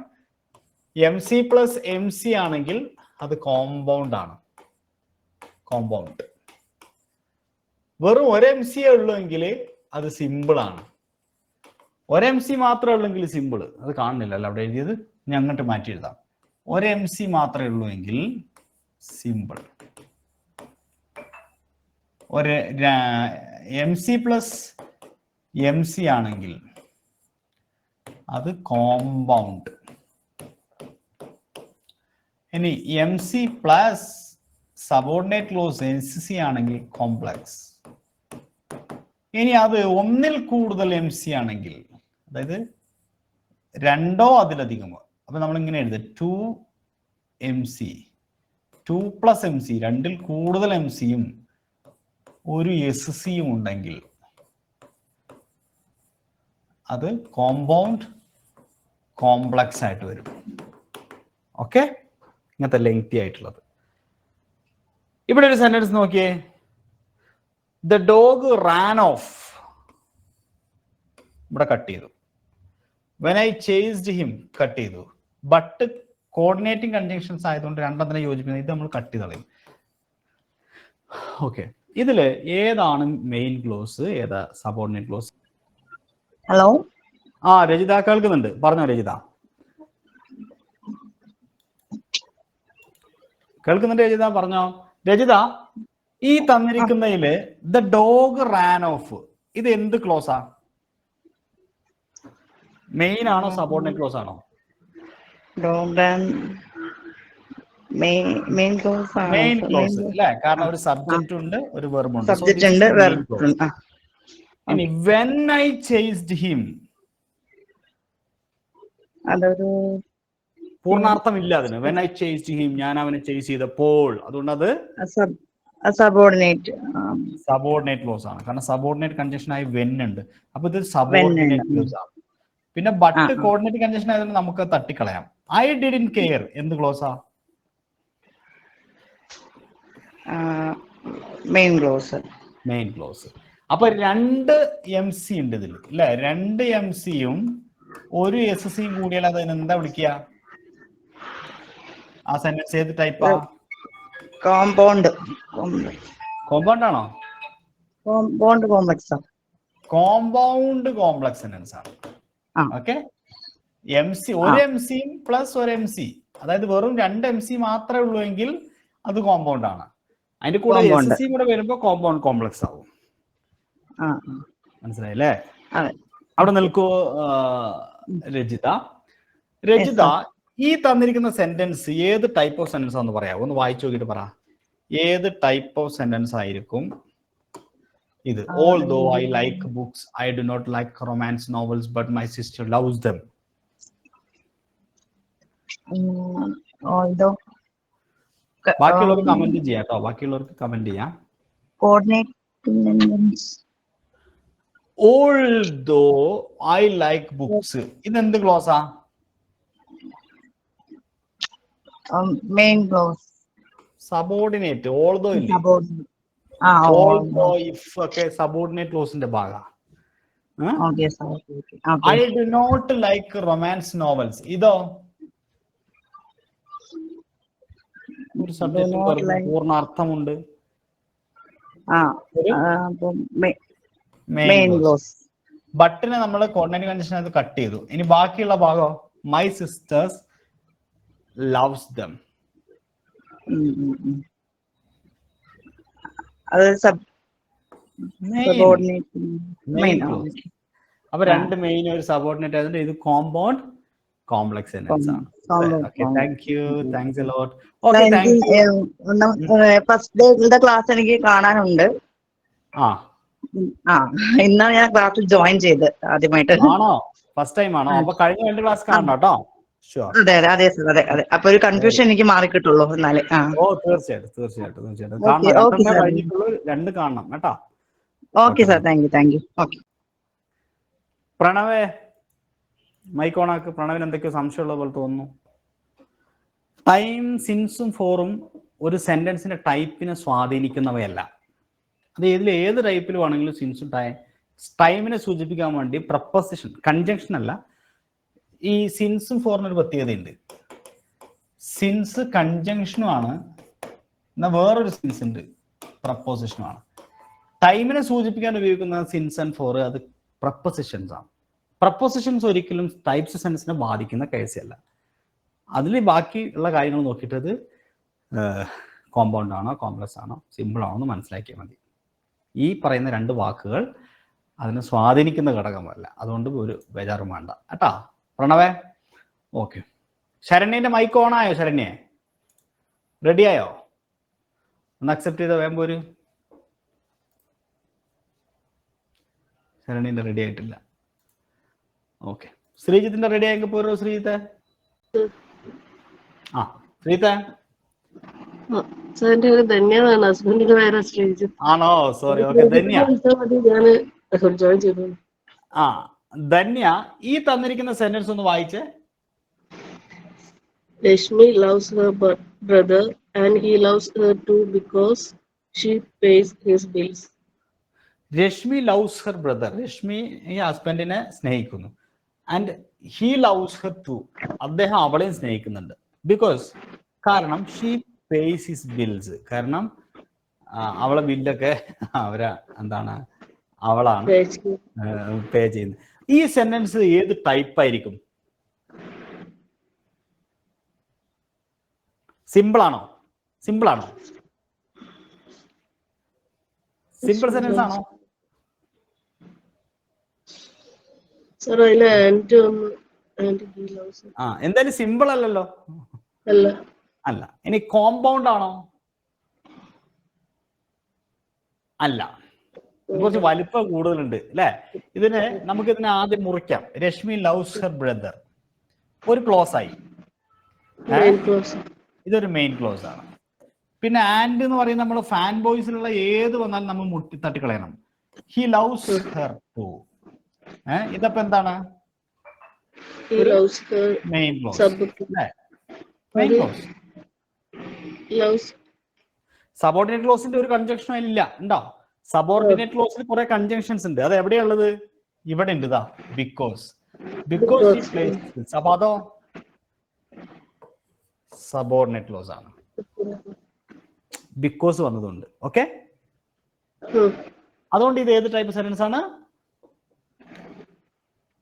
MC + MC ആണെങ്കിൽ അത് കോമ്പൗണ്ട് ആണ്. കോമ്പൗണ്ട്. വെറും ഒരു MC ഉള്ളെങ്കിൽ അത് സിമ്പിൾ ആണ്. ഒരു MC മാത്രമേ ഉള്ളെങ്കിൽ സിമ്പിൾ, അത് കാണുന്നില്ലല്ലോ അവിടെ എഴുതിയത്, ഞാൻ അങ്ങോട്ട് മാറ്റി എഴുതാം. ഒരു MC മാത്രമേ ഉള്ളൂ എങ്കിൽ സിമ്പിൾ. ഒരു MC + MC ആണെങ്കിൽ അത് കോമ്പൗണ്ട്. ഇനി MC + സബോർഡിനേറ്റ് ക്ലോസ് SC ആണെങ്കിൽ കോംപ്ലക്സ്. ഇനി അത് ഒന്നിൽ കൂടുതൽ MC ആണെങ്കിൽ, അതായത് 2 അതിലധികമോ, അപ്പൊ നമ്മൾ ഇങ്ങനെ എഴുതുക 2MC, 2 + MC, 2ൽ കൂടുതൽ MC-യും ഒരു SC-യും ഉണ്ടെങ്കിൽ അത് കോമ്പൗണ്ട് കോംപ്ലക്സ് ആയിട്ട് വരും. ഓക്കെ, ഇങ്ങനത്തെ ലെങ്തി ആയിട്ടുള്ളത്. ഇവിടെ ഒരു സെന്റൻസ് നോക്കിയേ. ദ ഡോഗ് റാൻ ഓഫ്, ഇവിടെ കട്ട് ചെയ്തു. When I chased him cut ചെയ്തു. ബട്ട് കോർഡിനേറ്റിംഗ് കൺജങ്ഷൻസ് ആയതുകൊണ്ട് രണ്ടെണ്ണത്തിനെ യോജിപ്പിക്കുന്നത്, ഇത് നമ്മൾ കട്ട് ചെയ്ത് കളയും. ഓക്കെ, ഇതില് ഏതാണ് മെയിൻ ക്ലോസ്, ഏതാ സബോർഡിനേറ്റ് ക്ലോസ്? ഹലോ, രജിത കേൾക്കുന്നുണ്ട്, പറഞ്ഞോ രജിത. കേൾക്കുന്നുണ്ട് രജിത, പറഞ്ഞോ. രജിത, ഈ തന്നിരിക്കുന്നതില് ദ ഡോഗ് റാൻ ഓഫ്, ഇത് എന്ത് ക്ലോസാ? മെയിൻ ആണോ സബോർഡിനേറ്റ് ക്ലോസ് ആണോ? മെയിൻ ക്ലോസ് അല്ലേ, കാരണം ഒരു സബ്ജക്റ്റ് ഉണ്ട്, ഒരു വെർബ് ഉണ്ട്. സബ്ജക്റ്റ് ഉണ്ട്, വെർബ് ഉണ്ട്. ഇനി when I chased him, അതൊരു പൂർണ്ണാർത്ഥം ഇല്ല അതിന്. when I chased him, ഞാൻ അവനെ ചേസ് ചെയ്തപ്പോൾ, അതുകൊണ്ട് അത് സബോർഡിനേറ്റ് ക്ലോസ് ആണ്. കാരണം സബോർഡിനേറ്റ് കൺജങ്ഷൻ ആയി വെൻ ഉണ്ട്, അപ്പൊ ഇത് സബോർഡിനേറ്റ് ക്ലോസ് ആണ്. പിന്നെ ബട്ട് കോർഡിനേറ്റ് കൺജങ്ഷൻ ആയതുകൊണ്ട് നമുക്ക് തട്ടിക്കളയാം. ഐ ഡിഡ്ന്റ് കെയർ എന്ത് ക്ലോസാ? Main clause. Main clause. അപ്പൊ 2 MC ഉണ്ട് ഇതിൽ, അല്ലെ? 2 MC-യും ഒരു എസ് സിയും കൂടിയാൽ അത് എന്താ വിളിക്കുക? ആ സെന്റൻസ് ഏത് ടൈപ്പാ? കോമ്പൗണ്ട് കോമ്പൗണ്ട് ആണോ? കോംപ്ലക്സ്. കോമ്പൗണ്ട് കോംപ്ലക്സ് സെന്റൻസ് ആണ്. ആ. ഓക്കെ, ഒരു എം സിയും പ്ലസ് ഒരു എം സി, അതായത് വെറും 2 എം സി മാത്രമേ ഉള്ളൂ എങ്കിൽ അത് കോമ്പൗണ്ട് ആണ്. അതിന്റെ കൂടെ എസ് സി കൂടെ വരുമ്പോ കോമ്പൗണ്ട് കോംപ്ലക്സ് ആവും. മനസ്സിലായില്ലേ? അവിടെ നിൽക്കൂ രജിത. രജിത, ഈ തന്നിരിക്കുന്ന സെന്റൻസ് ഏത് ടൈപ്പ് ഓഫ് സെന്റൻസ് ആണെന്ന് പറയാമോ? ഒന്ന് വായിച്ചു നോക്കിയിട്ട് പറ, ഏത് ടൈപ്പ് ഓഫ് സെന്റൻസ് ആയിരിക്കും ഇത്? Although I like books, I do not like romance novels, but my sister loves them. ബാക്കിയുള്ളവർക്ക് കമന്റ് ചെയ്യാം കേട്ടോ, ബാക്കിയുള്ളവർക്ക് കമന്റ് ചെയ്യാം. Although I like books, ഇതെന്ത് ക്ലോസാ? Main clause. സബോർഡിനേറ്റ്. although ഇല്ലേ? although if ഒക്കെ സബോർഡിനേറ്റ് ക്ലോസിന്റെ ഭാഗം. I do not like romance novels, ഇതോ? ഒരു സബ്ജക്റ്റ് പൂർണ്ണ അർത്ഥമുണ്ട്. ബട്ടിനെ നമ്മൾ കോർഡിനേറ്റ് കണ്ടീഷൻ അത് കട്ട് ചെയ്തു. ഇനി ബാക്കിയുള്ള ഭാഗം മൈ സിസ്റ്റേഴ്സ് ലവ്സ് ദം. അപ്പൊ 2 മെയിൻ ഒരു സബോർഡിനേറ്റ് ആയതുകൊണ്ട് ഇത് കോമ്പൗണ്ട് കോംപ്ലക്സ് സെന്റൻസ് ആണ്. Okay, thank you, thanks a lot. Okay, thank you. First day class എനിക്ക് കാണാനുണ്ട്. ഇന്നാണ് ഞാൻ ക്ലാസ്സിൽ ജോയിൻ ചെയ്ത് ആദ്യമായിട്ട്. ആണോ? ഫസ്റ്റ് ടൈം ആണോ? അപ്പൊ കഴിഞ്ഞ 2 ക്ലാസ് കാണണം കേട്ടോ. അതെ അതെ അതെ അതെ. അപ്പൊ ഒരു കൺഫ്യൂഷൻ എനിക്ക് മാറിക്കിട്ടുള്ളൂ എന്നാല്. ഓ, തീർച്ചയായിട്ടും തീർച്ചയായിട്ടും തീർച്ചയായിട്ടും രണ്ട് കാണണം കേട്ടോ. Okay sir, thank you. Okay, പ്രണവേ മൈക്ക് ഓണാക്ക്. പ്രണവിന് എന്തൊക്കെയോ സംശയമുള്ള പോലെ തോന്നുന്നു. ടൈം, സിൻസും ഫോറും ഒരു സെന്റൻസിന്റെ ടൈപ്പിനെ സ്വാധീനിക്കുന്നവയല്ല. അത് ഏത് ടൈപ്പിൽ വേണമെങ്കിലും സിൻസും ടൈമിനെ സൂചിപ്പിക്കാൻ വേണ്ടി പ്രപ്പോസിഷൻ, കൺജങ്ഷൻ അല്ല. ഈ സിൻസും ഫോറിനൊരു പ്രത്യേകതയുണ്ട്. സിൻസ് കൺജങ്ഷനും ആണ്, എന്നാൽ വേറൊരു സിൻസ് ഉണ്ട് പ്രപ്പോസിഷനുമാണ്. ടൈമിനെ സൂചിപ്പിക്കാൻ ഉപയോഗിക്കുന്ന സിൻസ് ആൻഡ് ഫോർ അത് പ്രപ്പോസിഷൻസ് ആണ്. പ്രപ്പോസിഷൻസ് ഒരിക്കലും ടൈപ്സ് സെൻസിനെ ബാധിക്കുന്ന കേസല്ല. അതിൽ ബാക്കിയുള്ള കാര്യങ്ങൾ നോക്കിയിട്ട് അത് കോമ്പൗണ്ട് ആണോ കോംപ്ലക്സ് ആണോ സിമ്പിൾ ആണോ എന്ന് മനസ്സിലാക്കിയാൽ മതി. ഈ പറയുന്ന 2 വാക്കുകൾ അതിനെ സ്വാധീനിക്കുന്ന ഘടകമല്ല. അതുകൊണ്ട് ഒരു ബേജാറും വേണ്ട കേട്ടാ പ്രണവേ. ഓക്കെ, ശരണ്യന്റെ മൈക്ക് ഓൺ ആയോ? ശരണ്യെ റെഡിയായോ? ഒന്ന് അക്സെപ്റ്റ് ചെയ്ത വേഗം പോര്. ശരണ്യന്റെ റെഡി ആയിട്ടില്ല. ഓക്കെ, ശ്രീജിത്തിന്റെ റെഡി ആയെങ്കിൽ പോരോ ശ്രീജിത്തെ. ശ്രീജിത്തെ ആണോ? സോറി. ഓക്കെ, ധന്യ. ധന്യ, ഈ തന്നിരിക്കുന്ന സെന്റൻസ് ഒന്ന് വായിച്ചേ. Rashmi loves her brother and he loves her too because she pays his bills. Rashmi loves her brother. Rashmi ഈ ഹസ്ബൻഡിനെ സ്നേഹിക്കുന്നു. And he loves her too, അദ്ദേഹം അവളെയും സ്നേഹിക്കുന്നുണ്ട്. ബിക്കോസ്, കാരണം ഷീ പേയ്സ് ഹിസ് ബിൽസ്, കാരണം അവളെ ബില്ലൊക്കെ അവളാണ് പേ ചെയ്യുന്നത്. ഈ സെന്റൻസ് ഏത് ടൈപ്പ് ആയിരിക്കും? സിമ്പിൾ ആണോ? സിമ്പിൾ സെന്റൻസ് ആണോ? എന്തായാലും സിമ്പിൾ അല്ലല്ലോ. അല്ല. ഇനി കോമ്പൗണ്ട് ആണോ? അല്ല, കുറച്ച് വലിപ്പം കൂടുതലുണ്ട് അല്ലെ. നമുക്കിതിനെ ആദ്യം മുറിക്കാം. രശ്മി ലവ്സ് ഹെർ ബ്രദർ ഒരു ക്ലോസ് ആയി, ഇതൊരു മെയിൻ ക്ലോസ് ആണ്. പിന്നെ ആൻഡ് എന്ന് പറയുന്നത് നമ്മൾ ഫാൻ ബോയ്സിലുള്ള ഏത് വന്നാലും നമ്മൾ തട്ടിക്കളയണം. ഹി ലവ്സ് ഹെർ ടു, ഇതപ്പോ എന്താണ്? Main clause. Main clause. Subordinate ക്ലോസിന്റെ ഒരു കൺജങ്ഷൻ ഇല്ല, ഉണ്ടോ? സബോർഡിനേറ്റ് ക്ലോസിൽ കുറെ കൺജങ്ഷൻസ് ഉണ്ട്. അത് എവിടെയുള്ളത്? ഇവിടെ ഉണ്ട്. Because. Because she Because plays skills. അപ്പൊ അതോ സബോർഡിനേറ്റ് ക്ലോസ് ആണ്. ബിക്കോസ് വന്നതുണ്ട്. ഓക്കെ, അതുകൊണ്ട് ഇത് ഏത് ടൈപ്പ് സെന്റൻസ് ആണ്?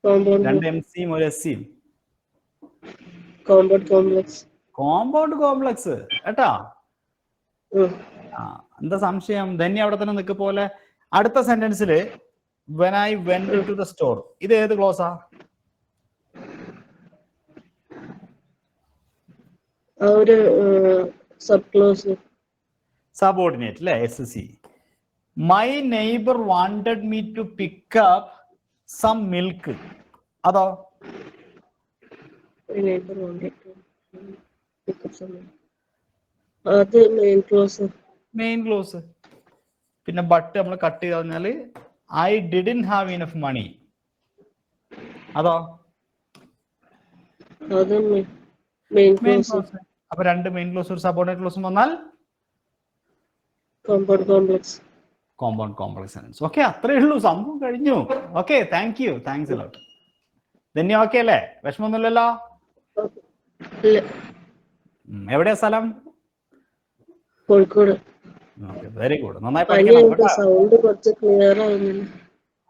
compound രണ്ട് എം സിയും ഒരു എസ് സിയും. compound complex. കോമ്പൗണ്ട് കോംപ്ലക്സ് കേട്ടാ. Hmm. എന്താ സംശയം? ധന്യ അവിടെ തന്നെ നിൽക്ക് പോലെ. അടുത്ത സെന്റൻസിൽ when I went to the store, ഇത് ഏത് ക്ലോസാ? ആ ഒരു സബ് ക്ലോസ്. സബോർഡിനേറ്റ് അല്ലേ, S C. My neighbour wanted me to pick up some milk, അതോ അത് മെയിൻ ക്ലോസ്. Main clause. പിന്നെ ബട്ട് നമ്മൾ കട്ട് ചെയ്ത് പറഞ്ഞാല് I didn't have enough money, അതോ അത് മെയിൻ മെയിൻ ക്ലോസ്. ക്ലോസ്. അപ്പൊ രണ്ട് മെയിൻ ക്ലോസ് ഒരു സബോർഡിനേറ്റ് ക്ലോസും വന്നാൽ compound complex. Compound complex sentence. Okay, അത്രേ ഉള്ളൂ, സംഭവം കഴിഞ്ഞു. Okay, thank you, thanks a lot. Dhanya okay അല്ലേ? വിഷമമൊന്നുമില്ലല്ലോ? ഇല്ല. എവിടെയാ സ്ഥലം? കോഴിക്കോട്. വെരി ഗുഡ്, നന്നായി പനി പഠിക്കണം എനിക്ക് കേട്ടോ. സൗണ്ട് കുറച്ച് ക്ലിയർ ആവുന്നില്ല.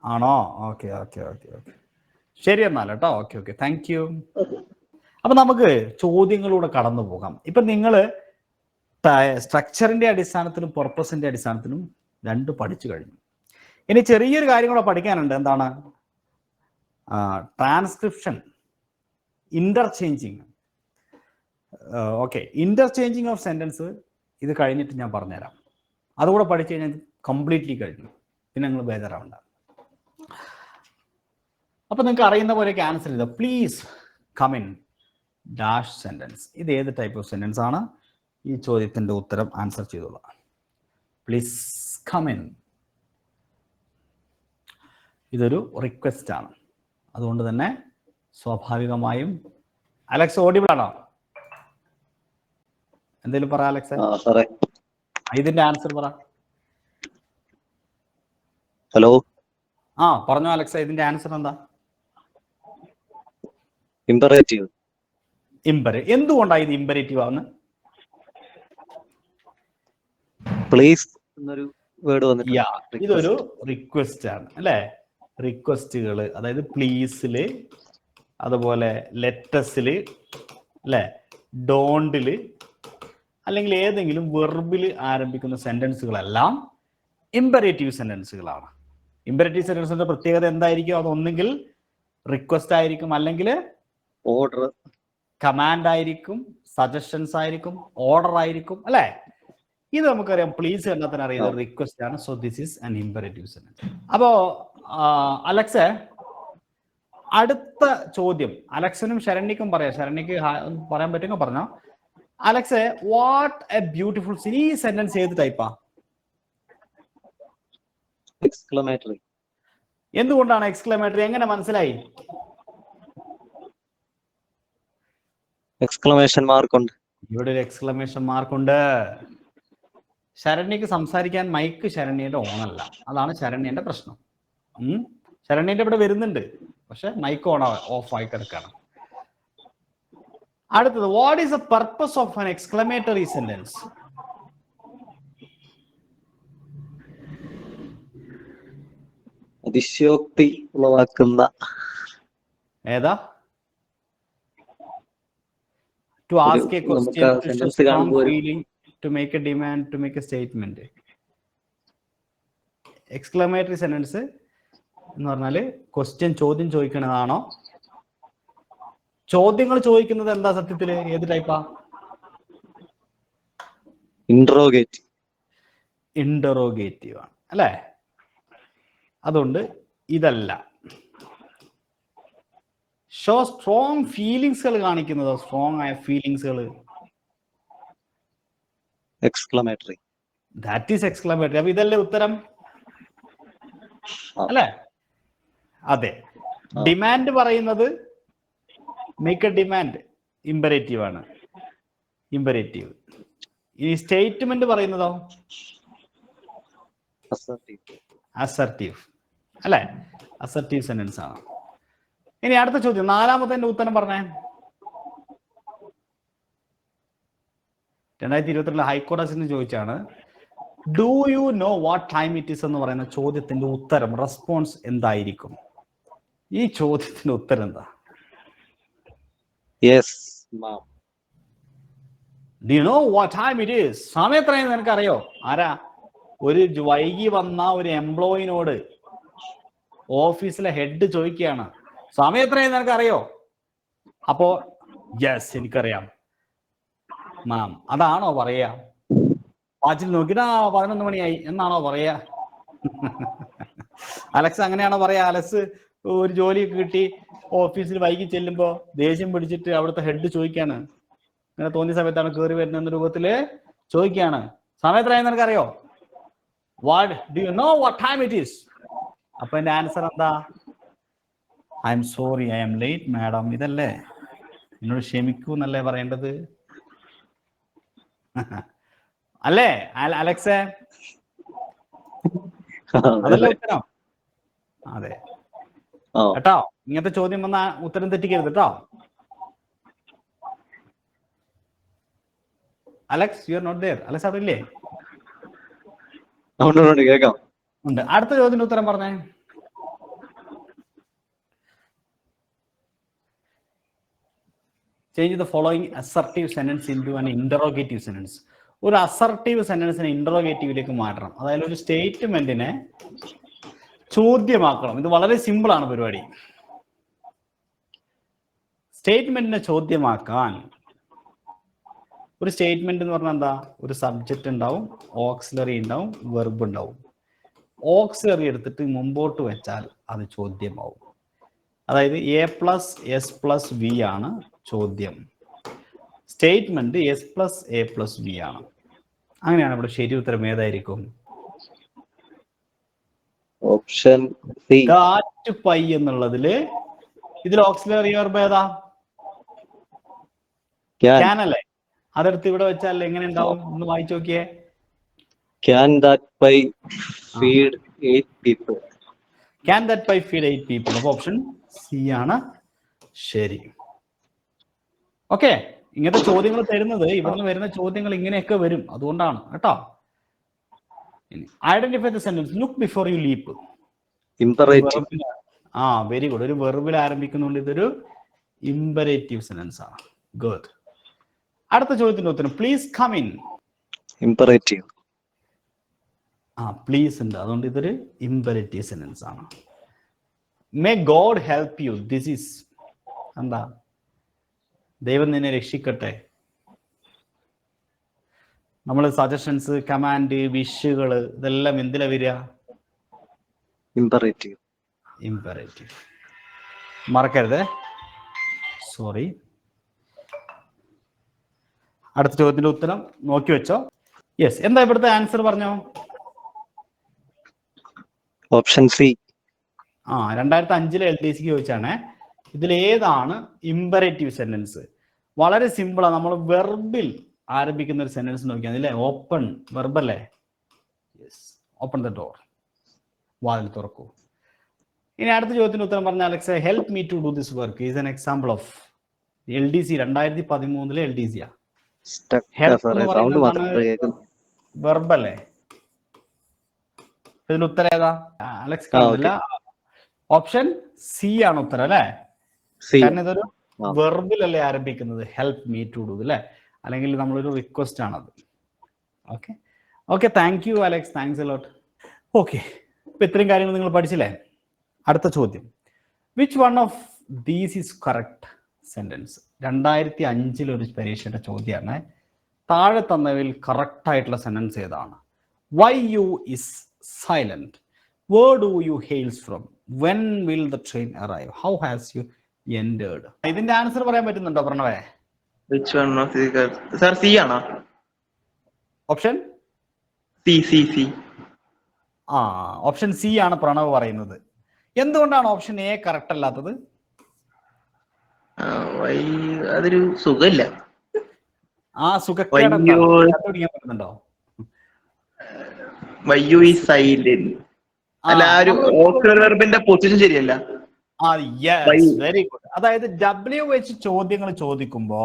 ആണോ? ഓക്കെ ഓക്കെ ഓക്കെ ഓക്കെ, ശരി എന്നാൽ കേട്ടോ. Okay okay, thank you. Okay. അപ്പൊ നമുക്ക് ചോദ്യങ്ങളിലൂടെ കടന്നു പോകാം. ഇപ്പൊ നിങ്ങള് സ്ട്രക്ചറിന്റെ അടിസ്ഥാനത്തിലും പർപ്പസിന്റെ അടിസ്ഥാനത്തിലും രണ്ട് പഠിച്ചു കഴിഞ്ഞു. ഇനി ചെറിയൊരു കാര്യം കൂടെ പഠിക്കാനുണ്ട്. എന്താണ്? Transcription, interchanging. Okay, interchanging of sentence ഇത് കഴിഞ്ഞിട്ട് ഞാൻ പറഞ്ഞുതരാം. അതുകൂടെ പഠിച്ചു കഴിഞ്ഞാൽ കംപ്ലീറ്റ്ലി കഴിഞ്ഞു. പിന്നെ നിങ്ങൾ ബേജാറാവണ്ട. അപ്പൊ നിങ്ങൾക്ക് അറിയുന്ന പോലെ ക്യാൻസൽ ചെയ്ത please come in dash sentence. ഇത് ഏത് ടൈപ്പ് ഓഫ് സെന്റൻസ് ആണ്? ഈ ചോദ്യത്തിന്റെ ഉത്തരം ആൻസർ ചെയ്തോളാം. Please come in. ഇതൊരു റിക്വസ്റ്റ് ആണ്, അതുകൊണ്ട് തന്നെ സ്വാഭാവികമായും അലക്സ് ഓഡിബിൾ ആണോ? എന്തേലും പറ അലക്സ്. ഇതിന്റെ ആൻസർ പറ. ഹലോ, പറഞ്ഞോ അലക്സ, ഇതിന്റെ ആൻസർ എന്താ? ഇമ്പറേറ്റീവ്. എന്തുകൊണ്ടാണ് ഇത് ഇമ്പറേറ്റീവ് ആവുന്നത്? പ്ലീസ് എന്നൊരു വേർഡ് വന്നിട്ടുണ്ട്. ഇതൊരു റിക്വസ്റ്റ് ആണ് അല്ലെ? റിക്വസ്റ്റുകൾ, അതായത് പ്ലീസില്, അതുപോലെ ലെറ്റസില് അല്ലെ, ഡോണ്ടില്, അല്ലെങ്കിൽ ഏതെങ്കിലും വെർബിൽ ആരംഭിക്കുന്ന സെന്റൻസുകളെല്ലാം ഇമ്പറേറ്റീവ് സെന്റൻസുകളാണ്. ഇമ്പറേറ്റീവ് സെന്റൻസിന്റെ പ്രത്യേകത എന്തായിരിക്കും? അതൊന്നെങ്കിൽ റിക്വസ്റ്റ് ആയിരിക്കും, അല്ലെങ്കിൽ ഓർഡർ, കമാൻഡ് ആയിരിക്കും, സജഷൻസ് ആയിരിക്കും, ഓർഡർ ആയിരിക്കും അല്ലെ? ഇത് നമുക്കറിയാം. പ്ലീസ് എന്നതിന് അറിയുന്നത് റിക്വസ്റ്റ് ആണ്. So this is an imperative sentence. അപ്പോ അലക്സ്, അടുത്ത ചോദ്യം അലക്സിനും ശരണ്യക്കും പറയാം. ശരണ്യക്ക് പറയാൻ പറ്റുമോ? പറഞ്ഞോ Alex. What a beautiful scene. ഈ സെന്റൻസ് ഏത് ടൈപ്പാ? എക്സ്ക്ലമേറ്ററി. എന്തുകൊണ്ടാണ് എക്സ്ക്ലമേറ്ററി? എങ്ങനെ മനസ്സിലായി? എക്സ്ക്ലമേഷൻ മാർക്ക് ഉണ്ട്. ഇവിടെ ഒരു എക്സ്ക്ലമേഷൻ മാർക്ക് ഉണ്ട്. ശരണ്യക്ക് സംസാരിക്കാൻ മൈക്ക് ശരണ്യയുടെ ഓണല്ല, അതാണ് ശരണ്യന്റെ പ്രശ്നം. ശരണ്യന്റെ ഇവിടെ വരുന്നുണ്ട്, പക്ഷെ മൈക്ക് ഓഫ് ആയി കിടക്കാണ്. അടുത്തത്, what is the purpose of an exclamatory sentence? അതിശയോക്തി ഉളവാക്കുന്ന. ഏതാ? To ask a question, to show strong feeling, to make a demand, to make a statement. Exclamatory sentence എന്ന് പറഞ്ഞാല് ക്വസ്റ്റ്യൻ, ചോദ്യം ചോദിക്കുന്നതാണോ? ചോദ്യങ്ങൾ ചോദിക്കുന്നത് എന്താ സത്യത്തില്? ഏത് ടൈപ്പാ? ഇന്ററോഗേറ്റീവ് ആണ് അല്ലെ? അതുകൊണ്ട് ഇതല്ല. ഷോ സ്ട്രോങ് ഫീലിങ്സുകൾ കാണിക്കുന്നതോ? സ്ട്രോങ് ആയ ഫീലിങ്സുകൾ, എക്സ്ക്ലമേറ്ററി. That is exclamatory. അപ്പൊ ഇതല്ലേ ഉത്തരം അല്ലെ? അതെ. ഡിമാൻഡ് പറയുന്നത് മേക്ക് എ ഡിമാൻഡ്, ഇമ്പറേറ്റീവ് ആണ്, ഇമ്പറേറ്റീവ്. ഈ സ്റ്റേറ്റ്മെന്റ് പറയുന്നതോ? അസർട്ടീവ് അല്ലെ? അസർട്ടീവ് സെന്റൻസ് ആണ്. ഇനി അടുത്ത ചോദ്യം, നാലാമത്തെ ഉത്തരം പറഞ്ഞേ. 2022 ഹൈക്കോടതിയിൽ നിന്ന് ചോദിച്ചാണ്. Do you know what time it is എന്ന് പറയുന്ന ചോദ്യത്തിന്റെ ഉത്തരം, റെസ്പോൺസ് എന്തായിരിക്കും? ഈ ചോദ്യത്തിന്റെ ഉത്തരം എന്താ? Yes ma'am. Do you know what time it is? സമയം എത്രയെന്ന് നിനക്ക് അറിയോ? ആരാ? ഒരു വൈകി വന്ന ഒരു എംപ്ലോയിനോട് ഓഫീസിലെ ഹെഡ് ചോദിക്കുകയാണ്, സമയം എത്രയെന്ന് നിനക്ക് അറിയോ? അപ്പോ യെസ് എനിക്കറിയാം മാം, അതാണോ പറയാ? വാച്ചിൽ നോക്കിയിട്ട് 11 മണിയായി എന്നാണോ പറയാ? അലക്സ് അങ്ങനെയാണോ പറയാ? അലക്സ് ഒരു ജോലിയൊക്കെ കിട്ടി ഓഫീസിൽ വൈകി ചെല്ലുമ്പോ ദേഷ്യം പിടിച്ചിട്ട് അവിടുത്തെ ഹെഡ് ചോദിക്കാണ്, അങ്ങനെ തോന്നിയ സമയത്താണ് കയറി വരുന്ന രൂപത്തില് ചോദിക്കുകയാണ്, സമയം എത്രയാണെന്ന് നിനക്ക് അറിയോ? What do you know what time it is? അപ്പൊ എന്റെ ആൻസർ എന്താ? I am sorry, I M late madam. ഇതല്ലേ എന്നോട് ക്ഷമിക്കൂ എന്നല്ലേ പറയേണ്ടത്? അല്ലേ അലക്സേ? അതല്ലേ ഉത്തരം? അതെ കേട്ടോ. ഇങ്ങനത്തെ ചോദ്യം വന്ന ഉത്തരം തെറ്റിക്കരുത് കേട്ടോ. Alex, you are not there. Alex അവിടെ ഇല്ലേ? കേൾക്കാം. ഉണ്ട്. അടുത്ത ചോദ്യത്തിന് ഉത്തരം പറഞ്ഞേ. Change the following assertive sentence into an interrogative sentence. ഒരു അസർട്ടീവ് സെന്റൻസിനെ ഇന്ററോഗേറ്റീവിലേക്ക് മാറ്റണം. അതായത് ഒരു സ്റ്റേറ്റ്മെന്റിനെ ചോദ്യമാക്കണം. ഇത് വളരെ സിമ്പിൾ ആണ് പരിപാടി. സ്റ്റേറ്റ്മെന്റിനെ ചോദ്യമാക്കാൻ ഒരു സ്റ്റേറ്റ്മെന്റ് എന്ന് പറഞ്ഞാൽ എന്താ? ഒരു സബ്ജക്റ്റ് ഉണ്ടാവും, ഓക്സിലറി ഉണ്ടാവും, വെർബ് ഉണ്ടാവും. ഓക്സിലറി എടുത്തിട്ട് മുമ്പോട്ട് വെച്ചാൽ അത് ചോദ്യമാവും. അതായത് A+S+V ആണ് ചോദ്യം. സ്റ്റേറ്റ്മെന്റ് S+A+V ആണ്. അങ്ങനെയാണ് ഇവിടെ ശരി ഉത്തരം ഏതായിരിക്കും? Option C. ദാറ്റ് പൈ എന്നുള്ളതില് ഇതിൽ ഓക്സിലറി വെർബ് ഏതാ? ക്യാൻ അല്ലേ? അതെടുത്ത് ഇവിടെ വെച്ചാൽ എങ്ങനെ ഉണ്ടാവും? ഒന്ന് വായിച്ചു നോക്കിയേ. Can that pie feed 8 people? Can that pie feed 8 people? അപ്പൊ ഓപ്ഷൻ സി ആണ് ശരി. ഓക്കെ, ഇങ്ങനത്തെ ചോദ്യങ്ങൾ തരുന്നത്, ഇവിടുന്ന് വരുന്ന ചോദ്യങ്ങൾ ഇങ്ങനെയൊക്കെ വരും, അതുകൊണ്ടാണ് കേട്ടോ. Identify the sentence, look before you leap. Imperative. Very good. ഒരു വെർബിൽ ആരംഭിക്കുന്നുണ്ട്. ഇതൊരു ഇമ്പരേറ്റീവ് സെന്റൻസ് ആണ്. ഗുഡ്. അടുത്ത ചോദ്യത്തിന്റെ ഉത്തരം, please come in. Imperative. Please ഉണ്ട്, അതുകൊണ്ട് ഇതൊരു ഇമ്പരേറ്റീവ് സെന്റൻസ് ആണ്. May God help you. This is എന്താ? ദൈവം നിന്നെ രക്ഷിക്കട്ടെ. നമ്മൾ സജഷൻസ്, കമാൻഡ്, വിഷുകൾ ഇതെല്ലാം എന്തിലാ വരിക? Imperative. ഇമ്പരേറ്റീവ്. മറക്കരുത്. സോറി. അടുത്ത ചോദ്യത്തിന്റെ ഉത്തരം നോക്കി വെച്ചോ. യെസ്, എന്താ ഇവിടുത്തെ ആൻസർ പറഞ്ഞോ? Option C. 2005 LDC ചോദിച്ചാണ് ഇതിൽ ഏതാണ് ഇമ്പരേറ്റീവ് സെന്റൻസ്. വളരെ സിമ്പിളാണ്. നമ്മൾ വെർബിൽ ആരംഭിക്കുന്ന ഒരു സെന്റൻസ് നോക്കിയാൽ അല്ലേ? ഓപ്പൺ വെർബ് അല്ലേ? Yes, open the door. വാതിൽ തുറക്കൂ. ഇനി അടുത്ത ചോദ്യത്തിന് ഉത്തരം പറഞ്ഞ Alex, help me to do this work is an example of LDC. 2013 LDC ആ. വെർബ് അല്ലേ? ഇതിൽ ഉത്തരം ഏതാ? അലക്സ് കാണുന്നില്ല. ഓപ്ഷൻ സി ആണ് ഉത്തരം അല്ലേ? കാരണം ഇതൊരു വെർബിലല്ലേ ആരംഭിക്കുന്നത്, ഹെൽപ്പ് മീ ടു ഡു അല്ലേ? അല്ലെങ്കിൽ നമ്മളൊരു റിക്വസ്റ്റ് ആണത്. Okay okay, thank you Alex, thanks a lot. Okay, ഇപ്പൊ ഇത്രയും കാര്യങ്ങൾ നിങ്ങൾ പഠിച്ചില്ലേ? അടുത്ത ചോദ്യം, which one of these is correct sentence? 2005 ഒരു പരീക്ഷയുടെ ചോദ്യമാണ്. താഴെ തന്നവയിൽ കറക്റ്റ് ആയിട്ടുള്ള സെന്റൻസ് ഏതാണ്? Why you is silent? Where do you hails from? When will the train arrive? How has you entered? ഇതിന്റെ ആൻസർ പറയാൻ പറ്റുന്നുണ്ടോ പ്രണവേ? Which one of the sir C ആണോ? Option C. ഓപ്ഷൻ സി ആണ് പ്രണവ് പറയുന്നത്. എന്തുകൊണ്ടാണ് ഓപ്ഷൻ എ കറക്റ്റ് അല്ലാത്തത്? അതൊരു സുഖമില്ല. സുഖക്കേട് പറ്റുന്നുണ്ടോ? വൈ യു ഈസ് സൈലന്റ് അല്ല, ആ ഒരു ഓക്സിലറി വെർബിന്റെ പൊസിഷൻ ശരിയല്ല. Very good. അതായത് WH ചോദ്യങ്ങൾ ചോദിക്കുമ്പോ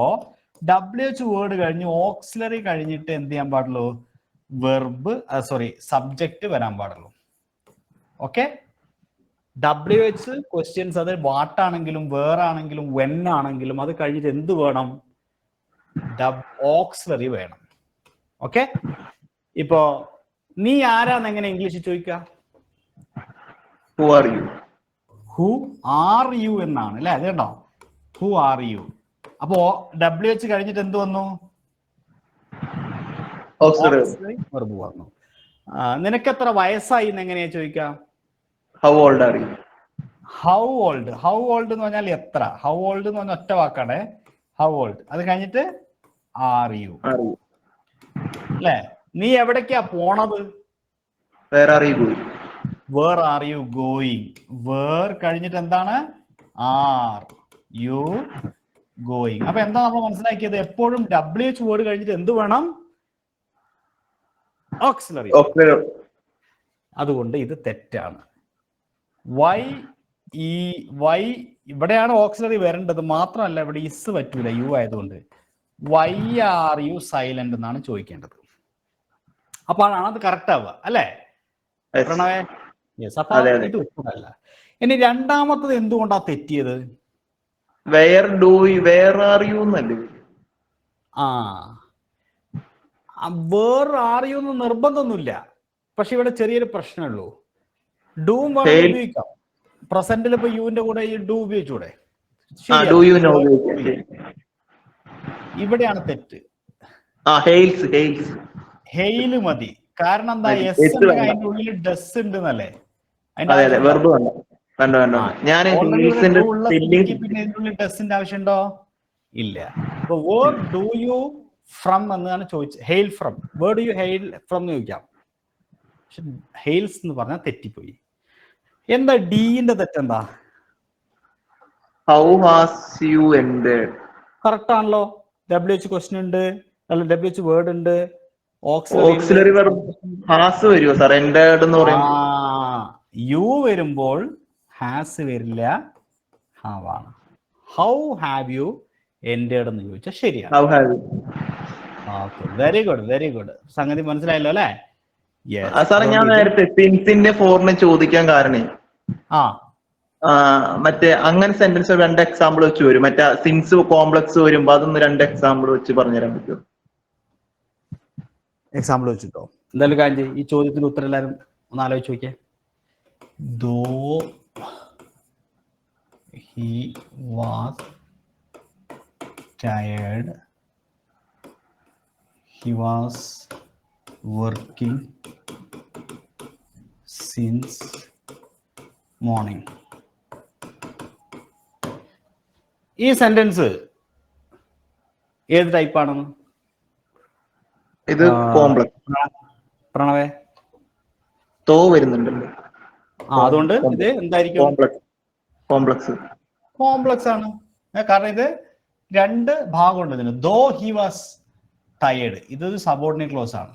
WH വേർഡ് കഴിഞ്ഞ് ഓക്സിലറി കഴിഞ്ഞിട്ട് എന്ത് ചെയ്യാൻ പാടുള്ളൂ? വെർബ് സബ്ജക്റ്റ് വരാൻ പാടുള്ളൂ. ഓക്കെ. WH ക്വസ്റ്റ്യൻസ് അത് വാട്ട് ആണെങ്കിലും വേർ ആണെങ്കിലും വെൻ ആണെങ്കിലും അത് കഴിഞ്ഞിട്ട് എന്ത് വേണം? ഓക്സിലറി വേണം. ഓക്കെ. ഇപ്പോ നീ ആരാന്ന് എങ്ങനെ ഇംഗ്ലീഷിൽ ചോദിക്കുക? Who are you? Who are you എന്നാണ് അല്ലെ? അത് കേട്ടോ, ഹു ആർ യു. അപ്പോ WH കഴിഞ്ഞിട്ട് എന്ത് വന്നു? Auxiliary. വെർബ് വന്നു. നിനക്ക് എത്ര വയസ്സായി എന്ന് എങ്ങനെയാ ചോദിക്കാം? How old are you? How old. How old എന്ന് പറഞ്ഞാൽ എത്ര. ഹൗ ഓൾഡ് എന്ന് പറഞ്ഞാൽ ഒറ്റ വാക്കാണ്. How old. അത് കഴിഞ്ഞിട്ട് ആർ യു Are you? അല്ലെ? നീ എവിടേക്കാ പോണത്? Where are you going? Where are you going. Where കഴിഞ്ഞിട്ട് എന്താണ്? Are you going. അപ്പൊ എന്താ നമ്മൾ മനസ്സിലാക്കിയത്? എപ്പോഴും WH വേർഡ് കഴിഞ്ഞിട്ട് എന്ത് വേണം? ഓക്സിലറി. Auxiliary. അതുകൊണ്ട് ഇത് തെറ്റാണ്. വൈ ഇവിടെയാണ് ഓക്സിലറി വരേണ്ടത്. മാത്രമല്ല ഇവിടെ ഇസ് പറ്റൂല, യു ആയതുകൊണ്ട്. വൈ ആർ യു സൈലന്റ് എന്നാണ് ചോദിക്കേണ്ടത്. അപ്പോഴാണ് അത് കറക്റ്റ് ആവുക അല്ലെ Yes. പ്രണവേ? യെസ്. അപ്പൊ അതെ, അതെ. ഇത് ഉത്തരമല്ല. ഇനി രണ്ടാമത്തത് എന്തുകൊണ്ടാ തെറ്റിയത്? Where are you എന്നല്ലേ? വേർ ആർ യു എന്ന് നിർബന്ധമൊന്നുമില്ല. പക്ഷെ ഇവിടെ ചെറിയൊരു പ്രശ്നമുള്ളൂ. ഡൂം വേണം Hail. ഉപയോഗിക്കാം. പ്രസന്റിൽ ഇപ്പൊ യുവിന്റെ കൂടെ ഈ ഡു ഉപയോഗിച്ചൂടെ? Do you know? ഇവിടെയാണ് തെറ്റ്. Hails. ഹെയില് മതി. കാരണം എന്താ? മതി. എസ് എസ് വേണ്ട. അതിന്റെ ഉള്ളിൽ ഡസ് ഉണ്ട് എന്നല്ലേ? അതെ, വെർബ് വേണ്ട. ഞാൻ ഹെയിൽസിന്റെ സ്പെല്ലിംഗ്. പിന്നെ ഇതിനുള്ളിൽ ഡസിന്റെ ആവശ്യമുണ്ടോ? ഇല്ല. അപ്പൊ വേർഡ് ഡു യു ഫ്രം എന്നാണ് ചോദിച്ചത്. Hail from. Where'd you hail from എന്ന് ചോദിക്കാം. പക്ഷെ ഹെയിൽസ് എന്ന് പറഞ്ഞാൽ തെറ്റിപ്പോയി. എന്താ ഡിന്റെ തെറ്റെന്താ? How has you ended? Correct ആണല്ലോ. WH ക്വസ്റ്റ്യൻ ഉണ്ട്, അല്ല WH വേർഡ് ഉണ്ട്, Auxiliary verb has വരുമോ സാർ? ended എന്ന് പറയുമ്പോൾ യു വരുമ്പോൾ ഹാസ് വരില്ല, ഹാവ് ആണ്. ഹൗ ഹാവ് യു എൻഡേഡ് എന്ന് ചോദിച്ചാൽ ശരിയാണ്. How have you? Very good. സംഗതി മനസ്സിലായല്ലോ അല്ലെ? സാറേ, ഞാൻ നേരത്തെ സിൻസിന്റെ ഫോറിനെ ചോദിക്കാൻ കാരണേ മറ്റേ അങ്ങനെ സെന്റൻസ് 2 എക്സാമ്പിൾ വെച്ച് വരും. മറ്റേ സിൻസ് കോംപ്ലക്സ് വരുമ്പോ അതൊന്ന് 2 എക്സാമ്പിൾ വെച്ച് പറഞ്ഞുതരാൻ പറ്റുമോ? എക്സാമ്പിൾ വെച്ചിട്ടോ? എന്തായാലും കാര്യം ചെയ്യും. ഈ ചോദ്യത്തിന് ഉത്തരം എല്ലാവരും ഒന്ന് ആലോചിച്ച് നോക്കിയേ. Though he was tired, he was working since morning. ഈ സെന്റൻസ് ഏത് ടൈപ്പ് ആണെന്ന്? ഇത് കോംപ്ലക്സ്. പ്രണവേ? തോ വരുന്നുണ്ടല്ലോ. അതുകൊണ്ട് ഇത് എന്തായിരിക്കും? കോംപ്ലക്സ് ആണ്. കാരണം ഇത് 2 ഭാഗമുണ്ട് ഇതിന്. ദോ ഹി വാസ് ടയേർഡ്, ഇതൊരു സബോർഡിനേറ്റ് ക്ലോസ് ആണ്.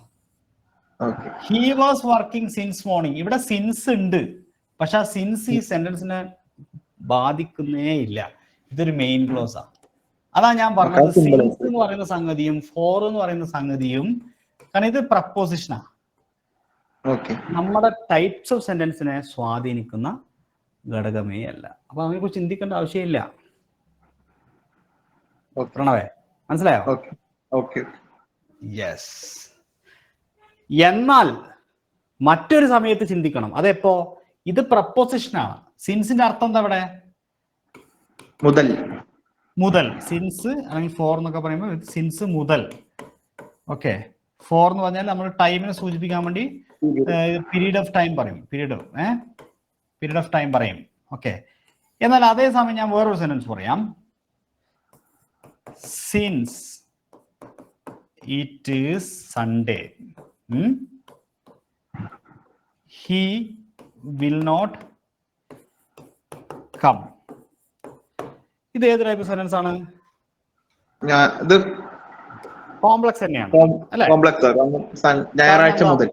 He was working since morning, ഇവിടെ സിൻസ് ഉണ്ട്, പക്ഷെ ആ സിൻസ് ഈ സെന്റൻസിനെ ബാധിക്കുന്നേ ഇല്ല. ഇതൊരു മെയിൻ ക്ലോസ് ആണ്. അതാ ഞാൻ പറഞ്ഞത് സിൻസ് എന്ന് പറയുന്ന സംഗതിയും ഫോർ എന്ന് പറയുന്ന സംഗതിയും, കാരണം ഇത് പ്രപ്പോസിഷനാണ്, നമ്മുടെ ടൈപ്സ് ഓഫ് സെന്റൻസിനെ സ്വാധീനിക്കുന്ന ഘടകമേ അല്ല. അപ്പൊ അതിനെക്കുറിച്ച് ചിന്തിക്കേണ്ട ആവശ്യമില്ല. പ്രണവേ മനസ്സിലായോ? യെസ്. എന്നാൽ മറ്റൊരു സമയത്ത് ചിന്തിക്കണം. അതെപ്പോ? ഇത് പ്രപ്പോസിഷനാണ്. സിൻസിന്റെ അർത്ഥം എന്താ ഇവിടെ? മുതൽ. സിൻസ് അല്ലെങ്കിൽ ഫോർ എന്നൊക്കെ പറയുമ്പോൾ സിൻസ് മുതൽ. ഓക്കെ. ഫോർ എന്ന് പറഞ്ഞാൽ നമ്മൾ ടൈമിനെ സൂചിപ്പിക്കാൻ വേണ്ടി പീരീഡ് ഓഫ് ടൈം പറയും. പീരീഡ് ഓഫ് ടൈം പറയും. ഓക്കെ. എന്നാൽ അതേസമയം ഞാൻ വേറൊരു സെന്റൻസ് പറയാം. Since it is Sunday, he will not come. ഇത് ഏത് ടൈപ്പ് സെന്റൻസ് ആണ്? കോംപ്ലക്സ് തന്നെയാണ് അല്ലെ? ഞായറാഴ്ച മുതൽ.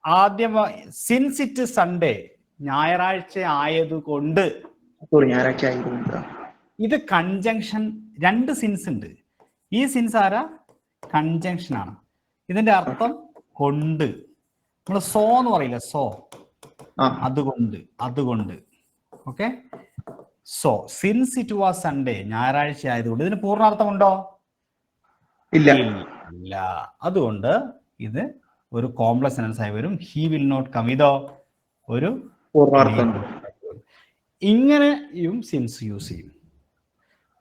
ആദ്യം സിൻസ് ഇറ്റ് സൺഡേ, ഞായറാഴ്ച ആയതുകൊണ്ട് സോറി ഞായറാഴ്ച ആയിരുന്നു. ഇത് കൺജങ്ഷൻ, രണ്ട് സിൻസ് ഉണ്ട്. ഈ സിൻസ് ആരാ? കൺജങ്ഷൻ ആണ്. ഇതിന്റെ അർത്ഥം കൊണ്ട്. നമ്മൾ സോ എന്ന് പറയില്ല, സോ, അതുകൊണ്ട്, അതുകൊണ്ട്. Okay, so since it was Sunday, ഞായറാഴ്ച ആയതുകൊണ്ട്. ഇതിന് പൂർണ്ണാർത്ഥമുണ്ടോ? ഇല്ല. ഇല്ല. അതുകൊണ്ട് ഇത് ഒരു കോംപ്ലക്സ് സെന്റൻസ് ആയി വരും. He will not come. ഇതോ ഒരു പൂർണ്ണാർത്ഥം. ഇങ്ങനെയും സിൻസ് യൂസ് ചെയ്യും.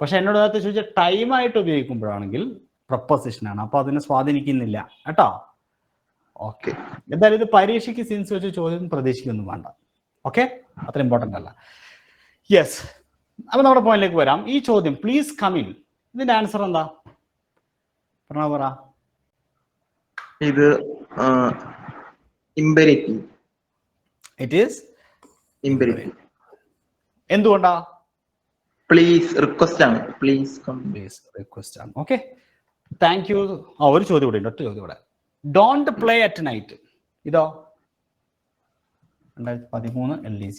പക്ഷെ എന്നോട് നേരത്തെ ചോദിച്ച ടൈമായിട്ട് ഉപയോഗിക്കുമ്പോഴാണെങ്കിൽ പ്രപ്പോസിഷനാണ്, അപ്പൊ അതിനെ സ്വാധീനിക്കുന്നില്ല കേട്ടോ. ഓക്കെ, എന്തായാലും ഇത് പരീക്ഷയ്ക്ക് സിൻസ് വെച്ച് ചോദ്യം പ്രതീക്ഷിക്കൊന്നും വേണ്ട. ഓക്കെ, അത്ര ഇമ്പോർട്ടൻ്റ് അല്ല. യെസ്, അപ്പൊ നമ്മുടെ പോയിന്റിലേക്ക് വരാം. ഈ ചോദ്യം പ്ലീസ് കം ഇൻ, ഇതിന്റെ ആൻസർ എന്താ? പറ. ഇത് ഇമ്പരേറ്റീവ്. It is imperative. എന്തുകൊണ്ടാ? പ്ലീസ് റിക്വസ്റ്റ് ആണ്. Please come. പ്ലീസ് റിക്വസ്റ്റ് ആണ്. Okay, thank you. ഒരു ചോദ്യം കൂടെ ഉണ്ട്, ഒറ്റ ചോദ്യം കൂടെ. ഡോണ്ട് പ്ലേ അറ്റ് നൈറ്റ്, ഇതോ 2013 LDC.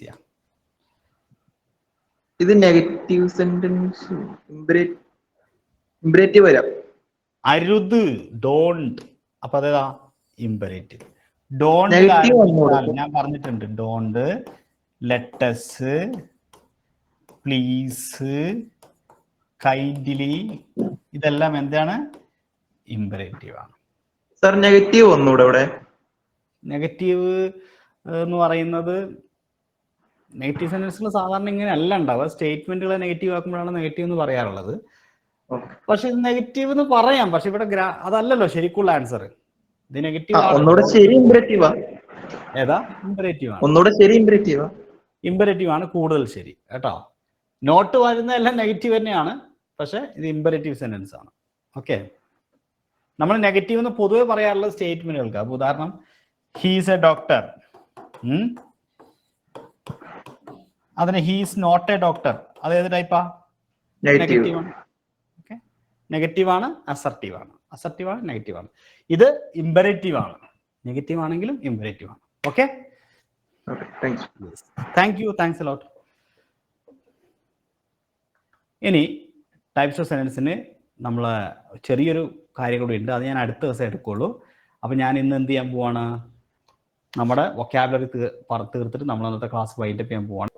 ഇത് നെഗറ്റീവ് സെന്റൻസ്. ഇമ്പരേറ്റീവ് വരാം. അരുത്, ഡോണ്ട്. അപ്പൊ അതേതാ? ഇമ്പരേറ്റീവ്. ഡോണ്ട് ഞാൻ പറഞ്ഞിട്ടുണ്ട്. ഡോണ്ട്, ലെറ്റസ്, പ്ലീസ്, കൈൻഡ്ലി, ഇതെല്ലാം എന്താണ്? ഇമ്പരേറ്റീവ് ആണ്. സർ നെഗറ്റീവ് ഒന്നുകൂടെ ഇവിടെ. നെഗറ്റീവ് എന്ന് പറയുന്നത് നെഗറ്റീവ് സെന്റൻസുകൾ സാധാരണ ഇങ്ങനെ അല്ല ഉണ്ടാവുക. സ്റ്റേറ്റ്മെന്റുകളെ നെഗറ്റീവ് ആക്കുമ്പോഴാണ് നെഗറ്റീവ് എന്ന് പറയാറുള്ളത്. പക്ഷെ ഇത് നെഗറ്റീവ് എന്ന് പറയാം, പക്ഷെ ഇവിടെ അതല്ലല്ലോ ശരിക്കുള്ള ആൻസർ. ഇത് നെഗറ്റീവ്. ഒന്നുകൂടെ ശരി ഇമ്പരേറ്റീവാ. ഏതാ? ഇമ്പരേറ്റീവ് ആണ്. ഒന്നുകൂടെ ശരി ഇമ്പരേറ്റീവാ. ഇമ്പരേറ്റീവ് ആണ് കൂടുതൽ ശരി കേട്ടോ. നോട്ട് വരുന്നതെല്ലാം നെഗറ്റീവ് തന്നെയാണ്, പക്ഷെ ഇത് ഇമ്പരേറ്റീവ് സെന്റൻസ് ആണ്. ഓക്കെ, നമ്മൾ നെഗറ്റീവ് എന്ന് പൊതുവെ പറയാറുള്ളത് സ്റ്റേറ്റ്മെന്റുകൾക്ക്. അപ്പൊ ഉദാഹരണം, ഹീസ് എ ഡോക്ടർ, അതിന് ഹീസ് നോട്ട് എ ഡോക്ടർ, അത് ഏത് ടൈപ്പാ? നെഗറ്റീവ് ആണ്. ഓക്കെ, നെഗറ്റീവ് ആണ്, അസർട്ടീവ് ആണ്. അസർട്ടീവ് ആണ്, നെഗറ്റീവ് ആണ്. ഇത് ഇമ്പരേറ്റീവ് ആണ്. നെഗറ്റീവ് ആണെങ്കിലും ഇമ്പരേറ്റീവ് ആണ്. Okay, thank you, thanks a ലോട്ട്. ഇനി ടൈപ്സ് ഓഫ് സെന്റൻസിന് നമ്മൾ ചെറിയൊരു കാര്യം കൂടി ഉണ്ട്, അത് ഞാൻ അടുത്ത ദിവസം എടുക്കുള്ളൂ. അപ്പം ഞാൻ ഇന്ന് എന്ത് ചെയ്യാൻ പോവാണ്? നമ്മുടെ വൊക്കാബുലറി തീർത്തിട്ട് നമ്മൾ അന്നത്തെ ക്ലാസ് വൈൻഡപ്പ് ചെയ്യാൻ പോവാണ്.